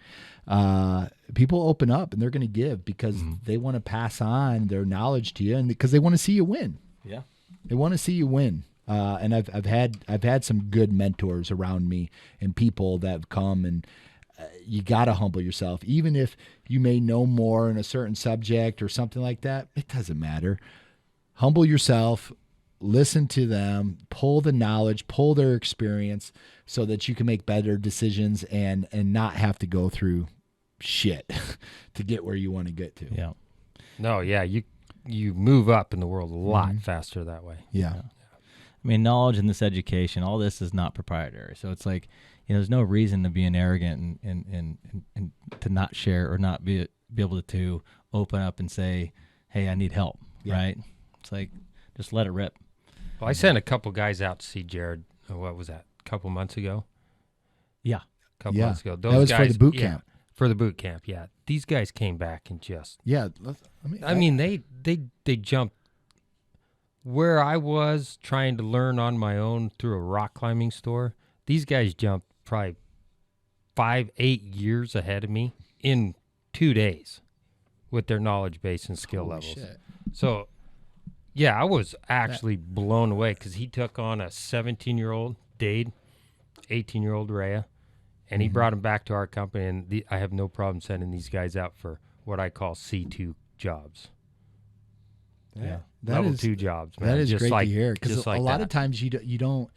people open up and they're going to give, because they want to pass on their knowledge to you, and because they want to see you win. Yeah, they want to see you win. And I've had some good mentors around me and people that have come, and you got to humble yourself. Even if you may know more in a certain subject or something like that, it doesn't matter. Humble yourself, listen to them, pull the knowledge, pull their experience, so that you can make better decisions and not have to go through shit to get where you want to get to. Yeah. No, yeah, you move up in the world a lot faster that way. Yeah. I mean, knowledge and this education, all this is not proprietary. So it's like, there's no reason to be arrogant and to not share or not be able to open up and say, hey, I need help, right? It's like, just let it rip. Well, I sent a couple guys out to see Jared, what was that, a couple months ago? Yeah. A couple months ago. That was guys, for the boot camp. For the boot camp, yeah. These guys came back and just... Yeah. I mean, they jumped where I was trying to learn on my own through a rock climbing store. These guys jumped probably 5-8 years ahead of me in 2 days with their knowledge base and skill levels. Shit. So, yeah, I was actually blown away because he took on a 17-year-old Dade, 18-year-old Rhea, and he brought him back to our company, and I have no problem sending these guys out for what I call C2 jobs. Yeah. Level 2 jobs, man. That is just great like, to hear, because just like a lot that. of times you don't,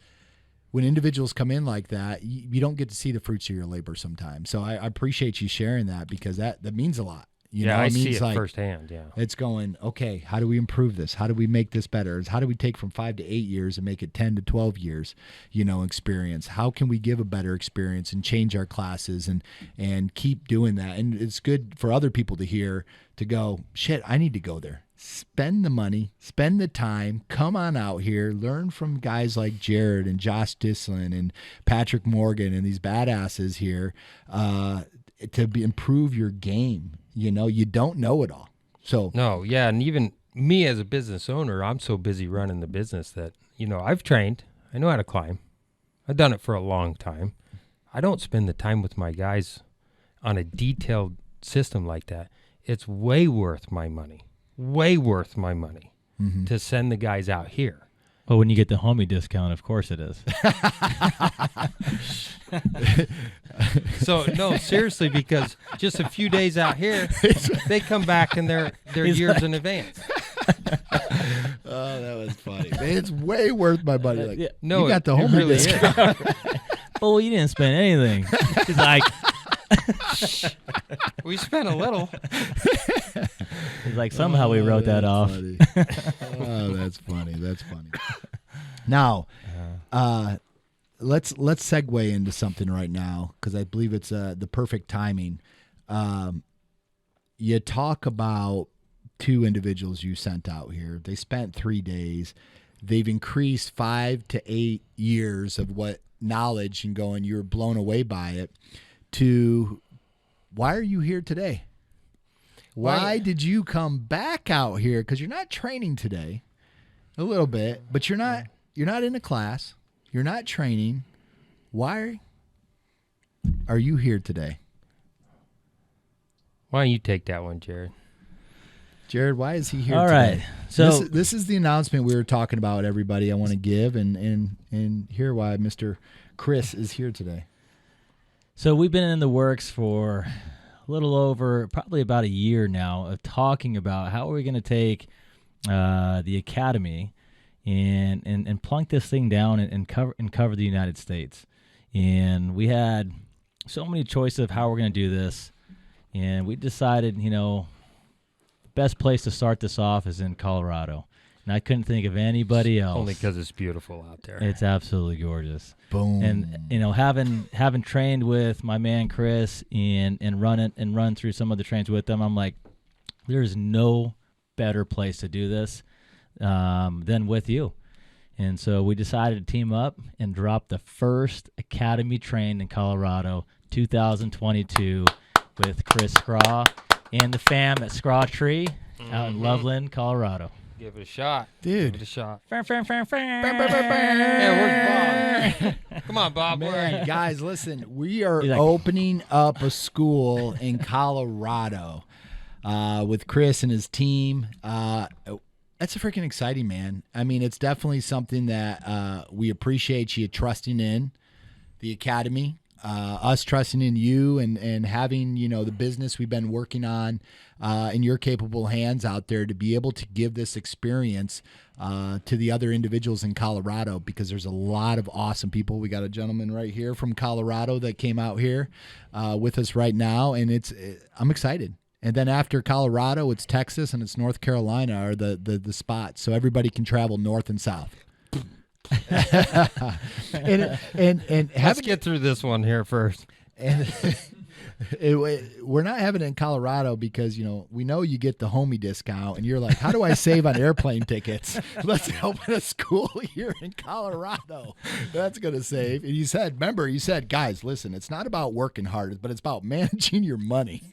when individuals come in like that, you don't get to see the fruits of your labor sometimes. So I appreciate you sharing that, because that means a lot. You know, I it see means it like, firsthand, yeah. it's going, okay, how do we improve this? How do we make this better? How do we take from 5 to 8 years and make it 10 to 12 years, experience? How can we give a better experience and change our classes and keep doing that? And it's good for other people to hear, to go, shit, I need to go there. Spend the money, spend the time, come on out here, learn from guys like Jared and Josh Dislin and Patrick Morgan and these badasses here to improve your game. You don't know it all. So No, yeah, and even me as a business owner, I'm so busy running the business that, I've trained. I know how to climb. I've done it for a long time. I don't spend the time with my guys on a detailed system like that. It's way worth my money. Way worth my money to send the guys out here. Well, when you get the homie discount, of course it is. So, no, seriously, because just a few days out here, they come back and they're years in advance. oh, that was funny. Man, it's way worth my money. Like, No, you got the it homie really discount. Oh, you didn't spend anything. He's like, We spent a little. he's like, somehow we wrote that off. Funny. Oh, that's funny. That's funny. Now, let's segue into something right now, because I believe it's the perfect timing. You talk about 2 individuals you sent out here. They spent 3 days. They've increased 5 to 8 years of what knowledge, and going, you're blown away by it, to why are you here today? Why did you come back out here? Because you're not training today, a little bit, but you're not in a class. You're not training. Why are you here today? Why don't you take that one, Jared? Jared, why is he here All today? right. So this is the announcement we were talking about, everybody. I want to give and hear why Mr. Chris is here today. So we've been in the works for a little over, probably about a year now, of talking about how are we going to take the academy and plunk this thing down and cover the United States. And we had so many choices of how we're going to do this, and we decided, the best place to start this off is in Colorado. And I couldn't think of anybody else. Only because it's beautiful out there. It's absolutely gorgeous. Boom. And having trained with my man Chris and run through some of the trains with them, I'm like, there's no better place to do this than with you. And so we decided to team up and drop the first academy train in Colorado, 2022, with Chris Schra and the fam at Schra Tree out in Loveland, Colorado. Give it a shot. Dude. Give it a shot. Yeah, Where's Bob? Come on, Bob. Man, guys, listen, we are He's like- opening up a school in Colorado with Chris and his team. That's a freaking exciting, man. I mean, it's definitely something that we appreciate you trusting in the academy. us trusting in you and having, the business we've been working on in your capable hands out there to be able to give this experience to the other individuals in Colorado, because there's a lot of awesome people. We got a gentleman right here from Colorado that came out here with us right now, and I'm excited. And then after Colorado, it's Texas and it's North Carolina are the spots, so everybody can travel north and south. and let's get through this one here first. And we're not having it in Colorado because we know you get the homie discount, and you're like, how do I save on airplane tickets? Let's open a school here in Colorado. That's gonna save. And you said, guys, listen, it's not about working hard, but it's about managing your money.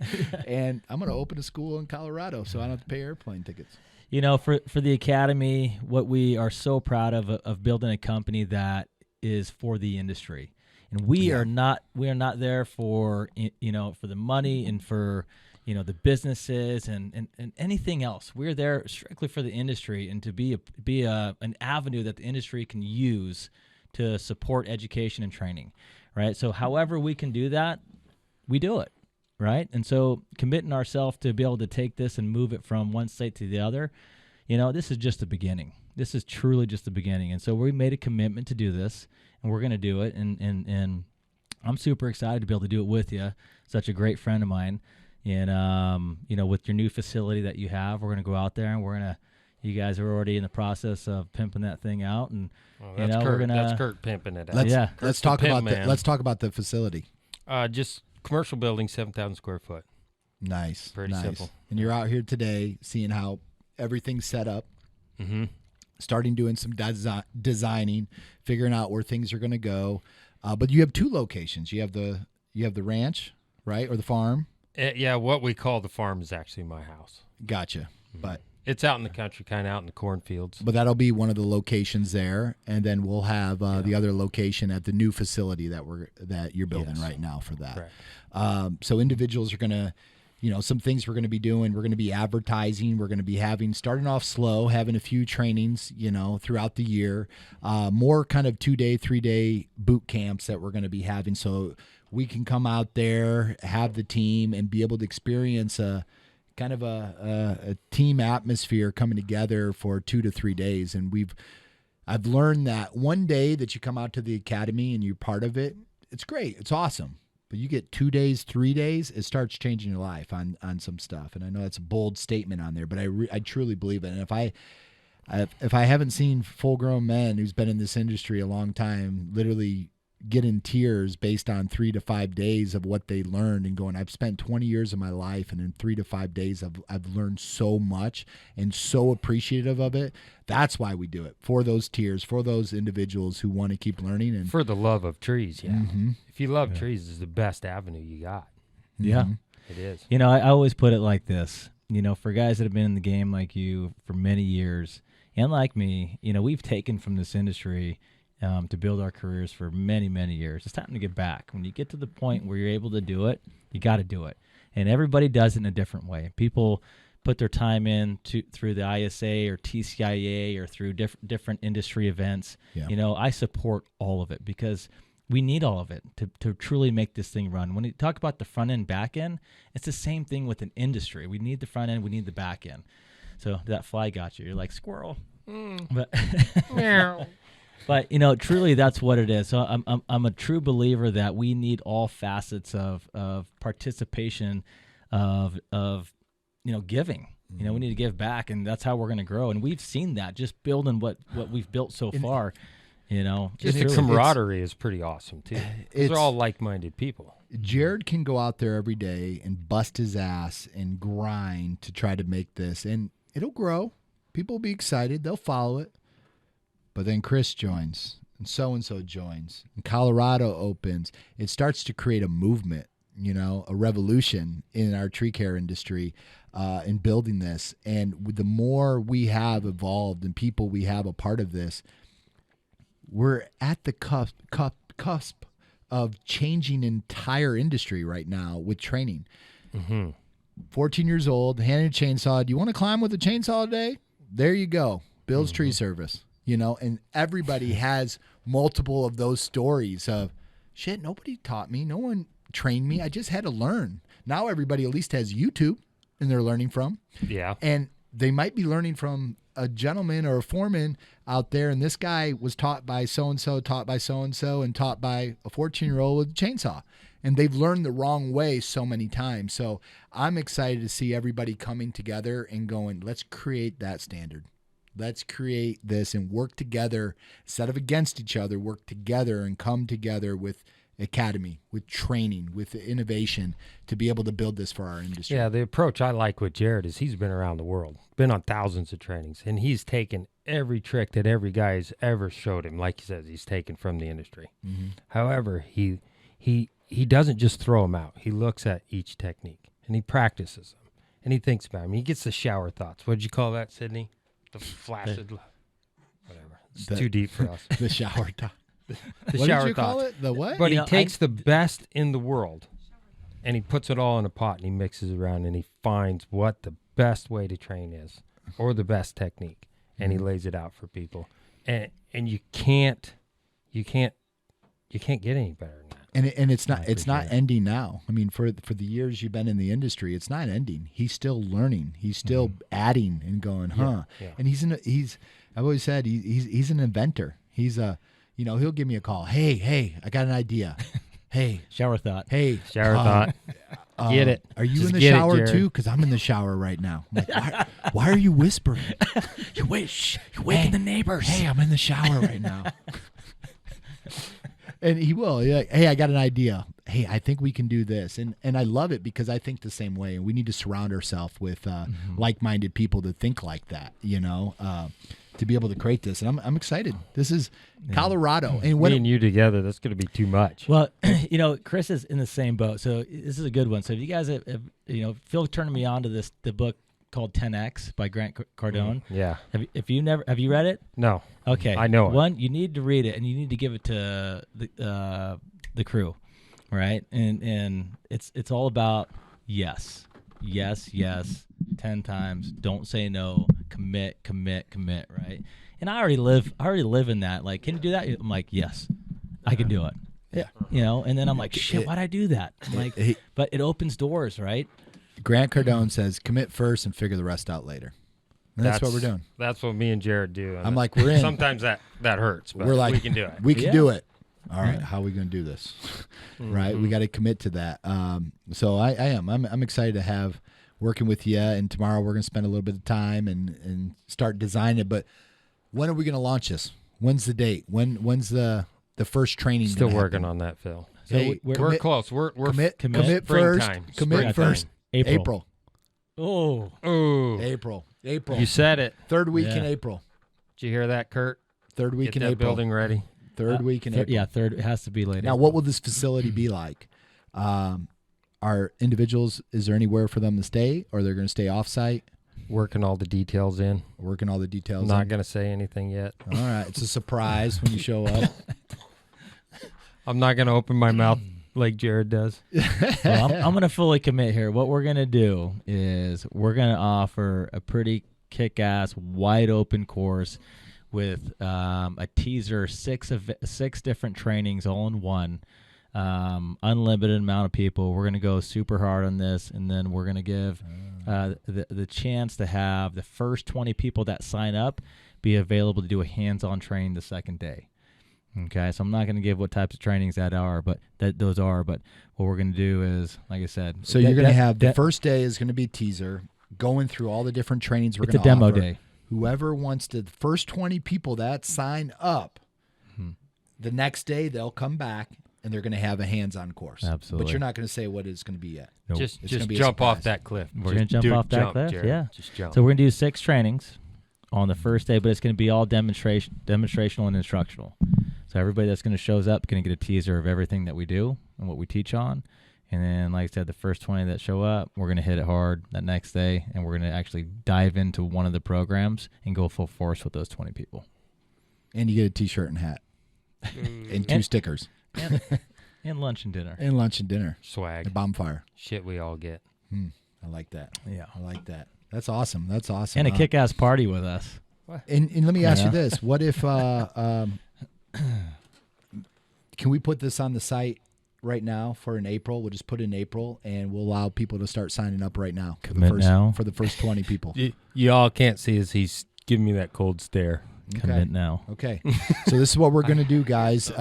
And I'm gonna open a school in Colorado so I don't have to pay airplane tickets. For the Academy, what we are so proud of building a company that is for the industry. And we are not there for for the money and for the businesses and anything else. We're there strictly for the industry and to be an avenue that the industry can use to support education and training, right? So however we can do that, we do it, right? And so committing ourselves to be able to take this and move it from one state to the other, this is just the beginning. This is truly just the beginning. And so we made a commitment to do this, and we're going to do it. And I'm super excited to be able to do it with you. Such a great friend of mine. And, with your new facility that you have, we're going to go out there and you guys are already in the process of pimping that thing out. And, that's Kurt pimping it out. Let's talk about the facility. Just commercial building, 7,000 square foot. Nice. Pretty simple. And you're out here today seeing how everything's set up. Mm-hmm. Starting doing some designing, figuring out where things are going to go. But you have two locations. You have the ranch, right, or the farm. What we call the farm is actually my house. Gotcha. Mm-hmm. But it's out in the country, kind of out in the cornfields. But that'll be one of the locations there, and then we'll have the other location at the new facility that you're building right now for that. So individuals are going to. Some things we're going to be doing. We're going to be advertising. We're going to be starting off slow, having a few trainings, throughout the year. More kind of 2-day, 3-day boot camps that we're going to be having, so we can come out there, have the team, and be able to experience a kind of a team atmosphere coming together for 2 to 3 days. And I've learned that one day that you come out to the academy and you're part of it, it's great. It's awesome. But you get 2 days, 3 days, it starts changing your life on some stuff. And I know that's a bold statement on there, but I truly believe it. And if I haven't seen full-grown men who's been in this industry a long time literally get in tears based on 3 to 5 days of what they learned and going, I've spent 20 years of my life, and in 3 to 5 days I've learned so much and so appreciative of it. That's why we do it, for those tears, for those individuals who want to keep learning. And for the love of trees, Mm-hmm. If you love trees, it's the best avenue you got. Yeah. It is. I always put it like this, for guys that have been in the game like you for many years and like me, we've taken from this industry to build our careers for many, many years. It's time to get back. When you get to the point where you're able to do it, you got to do it. And everybody does it in a different way. People put their time in through the ISA or TCIA or through different industry events. Yeah. I support all of it because we need all of it to truly make this thing run. When you talk about the front end, back end, it's the same thing with an industry. We need the front end, we need the back end. So that fly got you. You're like, squirrel. But But truly, that's what it is. So I'm a true believer that we need all facets of participation, of giving. We need to give back, and that's how we're going to grow. And we've seen that just building what we've built so far. Just the camaraderie is pretty awesome too. They're all like-minded people. Jared can go out there every day and bust his ass and grind to try to make this, and it'll grow. People will be excited. They'll follow it. But then Chris joins, and so joins, and Colorado opens. It starts to create a movement, a revolution in our tree care industry in building this. And the more we have evolved and people we have a part of this, we're at the cusp of changing entire industry right now with training. Mm-hmm. 14 years old, handing a chainsaw. Do you want to climb with a chainsaw today? There you go. Bill's Tree Service. And everybody has multiple of those stories of, shit, nobody taught me. No one trained me. I just had to learn. Now everybody at least has YouTube and they're learning from. Yeah. And they might be learning from a gentleman or a foreman out there, and this guy was taught by so-and-so, taught by so-and-so, and taught by a 14-year-old with a chainsaw. And they've learned the wrong way so many times. So I'm excited to see everybody coming together and going, let's create that standard. Let's create this and work together instead of against each other, work together and come together with academy, with training, with innovation to be able to build this for our industry. Yeah, the approach I like with Jared is he's been around the world, been on thousands of trainings, and he's taken every trick that every guy has ever showed him. Like he says, he's taken from the industry. Mm-hmm. However, he doesn't just throw them out. He looks at each technique, and he practices them, and he thinks about them. He gets the shower thoughts. What did you call that, Sydney? The flaccid, whatever. It's too deep for us. The shower thought. The What shower did you thoughts. call it? The what? But he takes the best in the world, and he puts it all in a pot, and he mixes it around, and he finds what the best way to train is, or the best technique, and he lays it out for people. And you can't get any better than that. And it's not ending now. I mean, for the years you've been in the industry, it's not ending. He's still learning. He's still adding and going, huh? Yeah. And I've always said he's an inventor. He's he'll give me a call. Hey, I got an idea. Hey, Shower thought. hey, Shower thought. Get it. Are you Just in the get it, shower Jared. too? Because I'm in the shower right now. I'm like, why are you whispering? You're waking the neighbors. Hey, I'm in the shower right now. And he will. He's like, hey, I got an idea. Hey, I think we can do this. And I love it because I think the same way. And we need to surround ourselves with like-minded people to think like that, to be able to create this. And I'm excited. This is Colorado. And Me and you together, that's going to be too much. Well, Chris is in the same boat, so this is a good one. So if you guys have Phil turned me on to the book called 10X by Grant Cardone. Yeah. Have you read it? No. Okay. I know it. One, you need to read it, and you need to give it to the crew, right? And it's all about yes, 10 times. Don't say no. Commit, right? And I already live in that. Like, can you do that? I'm like, yes, I can do it. Yeah. And then I'm like, shit, why'd I do that? I'm like, but it opens doors, right? Grant Cardone says, commit first and figure the rest out later. And that's what we're doing. That's what me and Jared do. I'm like, we're in. Sometimes that hurts, but We're like, we can do it. We can do it. All right, how are we going to do this? Right, we got to commit to that. So I am. I'm excited to have working with you, and tomorrow we're going to spend a little bit of time and start designing it. But when are we going to launch this? When's the date? When's the first training? Still gonna working happen? on that, Phil. So Hey, We're close. We're commit springtime. first. Commit Springtime. first. April. Oh, Ooh. April. You said it. Third week in Yeah. April. Did you hear that, Kurt? Third week Get in that April. building ready. Third week in April. Yeah, third. It has to be later. Now, what will this facility be like? Are individuals, is there anywhere for them to stay, or they're going to stay off-site, Working all the details in. working all the details? I'm not in? going to say anything yet. All right. It's a surprise when you show up. I'm not going to open my mouth like Jared does. Well, I'm going to fully commit here. What we're going to do is we're going to offer a pretty kick-ass, wide-open course with a teaser, six different trainings all in one, unlimited amount of people. We're going to go super hard on this, and then we're going to give the chance to have the first 20 people that sign up be available to do a hands-on training the second day. Okay, so I'm not going to give what types of trainings those are, but what we're going to do is, like I said. So you're going to have the first day is going to be teaser, going through all the different trainings we're going to offer. It's a demo day. Whoever wants to, the first 20 people that sign up, the next day they'll come back and they're going to have a hands-on course. Absolutely. But you're not going to say what it's going to be yet. Nope. Just gonna be a jump off surprise. that cliff. We're going to jump off that cliff, Jared. yeah. Just jump. So we're going to do 6 trainings on the first day, but it's going to be all demonstrational and instructional. So everybody that's going to shows up going to get a teaser of everything that we do and what we teach on. And then, like I said, the first 20 that show up, we're going to hit it hard that next day, and we're going to actually dive into one of the programs and go full force with those 20 people. And you get a T-shirt and hat and 2 stickers. And lunch and dinner. And lunch and dinner. Swag. A bonfire. Shit we all get. I like that. Yeah. I like that. That's awesome. That's awesome. And a kick-ass party with us. And let me ask you this. What if can we put this on the site right now for in April? We'll just put it in April, and we'll allow people to start signing up right now. For the first 20 people. You all can't see as he's giving me that cold stare. Commit now. Okay. So this is what we're going to do, guys.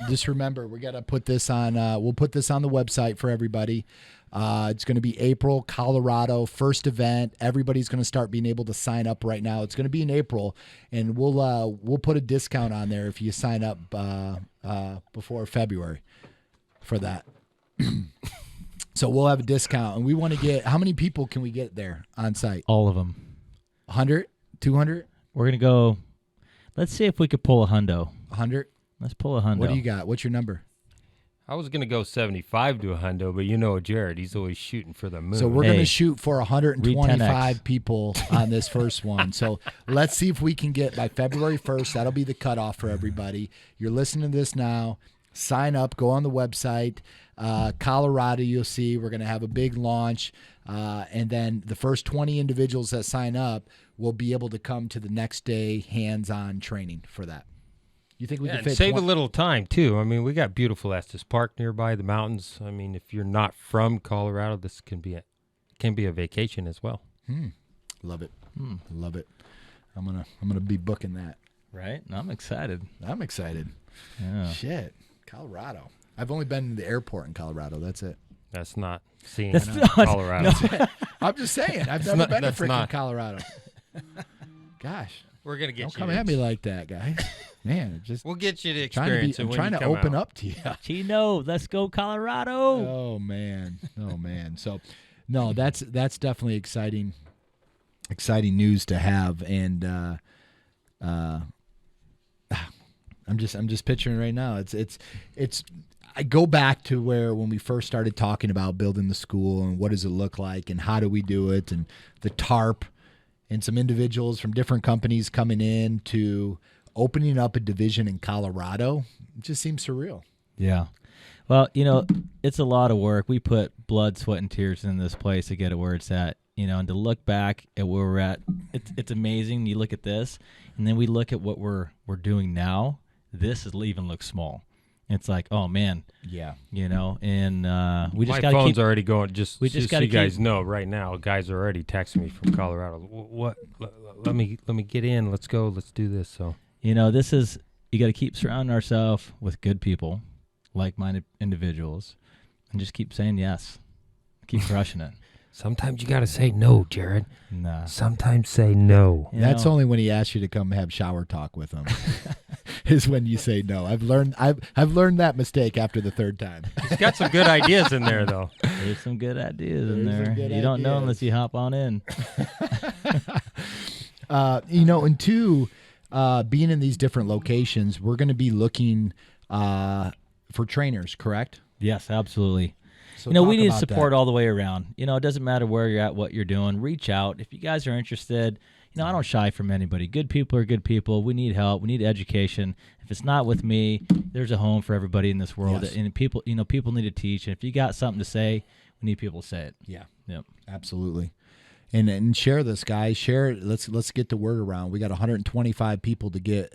Just remember, we got to put this on. We'll put this on the website for everybody. It's going to be April, Colorado, first event. Everybody's going to start being able to sign up right now. It's going to be in April, and we'll put a discount on there if you sign up before February for that. So we'll have a discount, and we want to get, how many people can we get there on site? All of them. 100? 200? We're going to go, let's see if we could pull a hundo. 100? Let's pull a hundo. What do you got? What's your number? I was going to go 75 to a hundo, but you know Jared, he's always shooting for the moon. So we're going to shoot for 125 people on this first one. So let's see if we can get by February 1st. That'll be the cutoff for everybody. You're listening to this now. Sign up. Go on the website. Colorado, you'll see we're going to have a big launch. And then the first 20 individuals that sign up will be able to come to the next day hands-on training for that. You think we can fit save a little time too? I mean, we got beautiful Estes Park nearby, the mountains. I mean, if you're not from Colorado, this can be a vacation as well. Love it. Love it. I'm gonna be booking that. Right? I'm excited. I'm excited. Yeah. Shit, Colorado. I've only been to the airport in Colorado. That's it. That's not seeing Colorado. No. I'm just saying. I've never been to freaking Colorado. Gosh. We're gonna get Don't you. come at me like that, guys. Man, we'll get you to experience it. I'm trying to open up to you. Chino, let's go Colorado. Oh man. So, no, that's definitely exciting news to have, and I'm just picturing right now. It's. I go back to where when we first started talking about building the school and what does it look like and how do we do it, and the tarp. And some individuals from different companies coming in to opening up a division in Colorado. It just seems surreal. Yeah. Well, it's a lot of work. We put blood, sweat, and tears in this place to get it where it's at. And to look back at where we're at, it's amazing. You look at this, and then we look at what we're doing now. This even looks small. It's like, oh man, yeah, and we just my got phone's already going. Just so you guys know right now, guys are already texting me from Colorado. What? Let me get in. Let's go. Let's do this. So this is, you got to keep surrounding ourselves with good people, like-minded individuals, and just keep saying yes, keep crushing it. Sometimes you got to say no, Jared. Nah. Sometimes say no. That's only when he asks you to come have shower talk with him. Is when you say no. I've learned that mistake after the third time. He's got some good ideas in there, though. There's some good ideas in there. You don't know unless you hop on in. And two, being in these different locations, we're going to be looking for trainers, correct? Yes, absolutely. So we need support all the way around. It doesn't matter where you're at, what you're doing. Reach out. If you guys are interested, I don't shy from anybody. Good people are good people. We need help. We need education. If it's not with me, there's a home for everybody in this world. Yes. And people need to teach. And if you got something to say, we need people to say it. Yeah. Yep. Absolutely. And share this, guys. Share it. Let's get the word around. We got 125 people to get,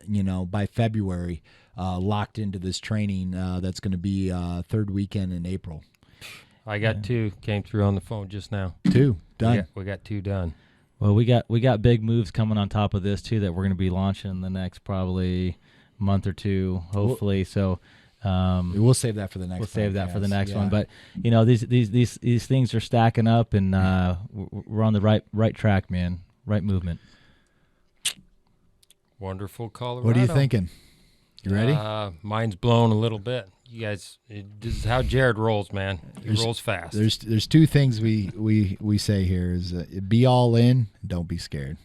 by February, locked into this training that's going to be third weekend in April. I got 2 came through on the phone just now. 2 done. We got 2 done. Well, we got big moves coming on top of this too that we're going to be launching in the next probably month or two, hopefully. We'll save that for the next. We'll save that for the next one. But these things are stacking up, and we're on the right track, man. Right movement. Wonderful Colorado. What are you thinking? You ready? Mine's blown a little bit. You guys, this is how Jared rolls, man. He rolls fast. There's 2 things we say here is be all in, don't be scared.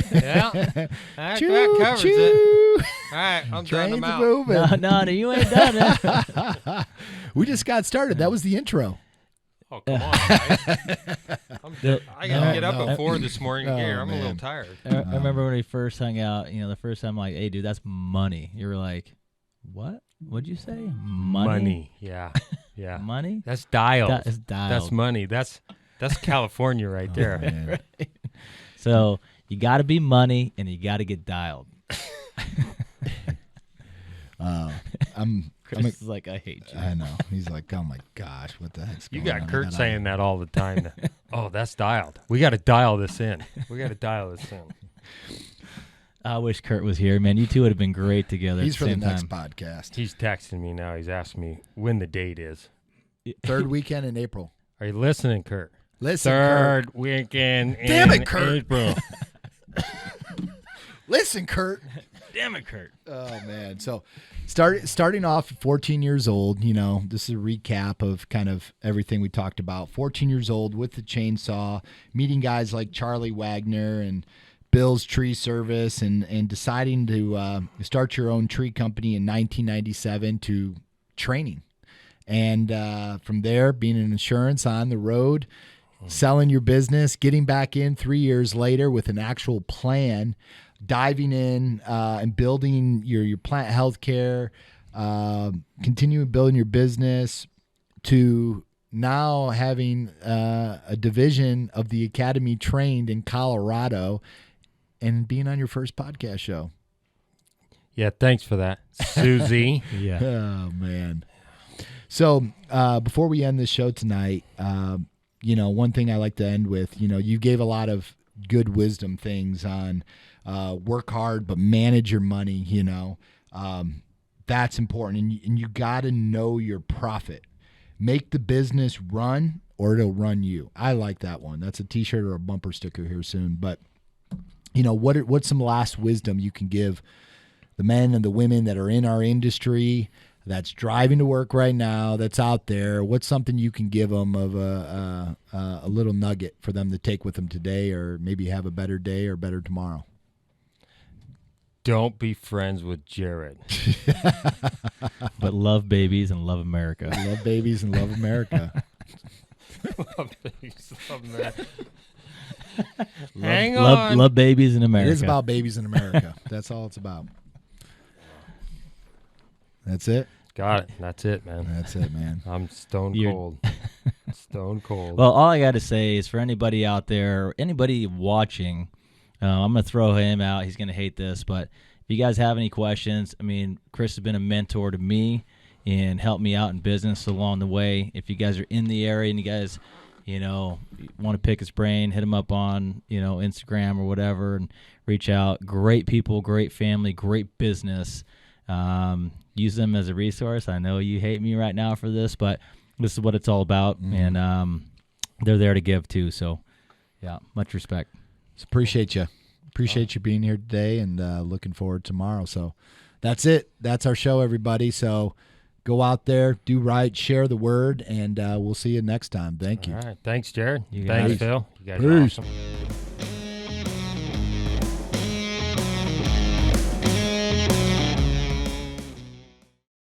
Yeah, that covers it. All right, I'm done. I'm out. Moving. No, you ain't done it. We just got started. That was the intro. Oh, come on, guys. I got to get up at 4 this morning here. I'm a little tired. I remember when we first hung out, the first time, like, hey, dude, that's money. You were like, what? What'd you say? Money? Yeah. Yeah. Money? That's dialed. That is dialed. That's money. That's California right there. Right. So you got to be money, and you got to get dialed. Chris is like, I hate you. I know. He's like, oh my gosh, what the heck's You going on? got Kurt saying that all the time. Oh, that's dialed. We got to dial this in. I wish Kurt was here, man. You two would have been great together. He's at for the the same next time. podcast. He's texting me now. He's asking me when the date is. Third weekend in April. Are you listening, Kurt? Listen, Third weekend Damn in it, Kurt. April. Listen, Kurt. Damn it, Kurt. Oh man. So starting off at 14 years old, this is a recap of kind of everything we talked about. 14 years old with the chainsaw, meeting guys like Charlie Wagner and Bill's Tree Service and deciding to start your own tree company in 1997 to training. And from there, being in insurance on the road, selling your business, getting back in 3 years later with an actual plan, diving in and building your plant healthcare, continuing building your business to now having a division of the academy trained in Colorado and being on your first podcast show. Yeah, thanks for that, Susie. Yeah. Oh, man. So before we end this show tonight, one thing I like to end with, you gave a lot of good wisdom things on work hard, but manage your money, that's important. And you got to know your profit. Make the business run or it'll run you. I like that one. That's a t-shirt or a bumper sticker here soon. But, what's some last wisdom you can give the men and the women that are in our industry, that's driving to work right now, that's out there? What's something you can give them of a little nugget for them to take with them today, or maybe have a better day or better tomorrow? Don't be friends with Jared. But love babies and love America. Love babies and love America. Love babies, love America. Hang on. Love babies in America. It is about babies in America. That's all it's about. That's it. Got it. That's it, man. That's it, man. I'm stone cold. Stone cold. Well, all I got to say is for anybody out there, anybody watching, I'm going to throw him out. He's going to hate this, but if you guys have any questions, Chris has been a mentor to me and helped me out in business along the way. If you guys are in the area and you guys, want to pick his brain, hit him up on, Instagram or whatever and reach out. Great people, great family, great business. Use them as a resource. I know you hate me right now for this, but this is what it's all about. And they're there to give too. So, yeah, much respect. So appreciate you. Appreciate you being here today and looking forward to tomorrow. So that's it. That's our show, everybody. So go out there, do right, share the word, and we'll see you next time. Thank you. All right. Thanks, Jared. You Thanks, guys. Phil. You guys Peace. are awesome.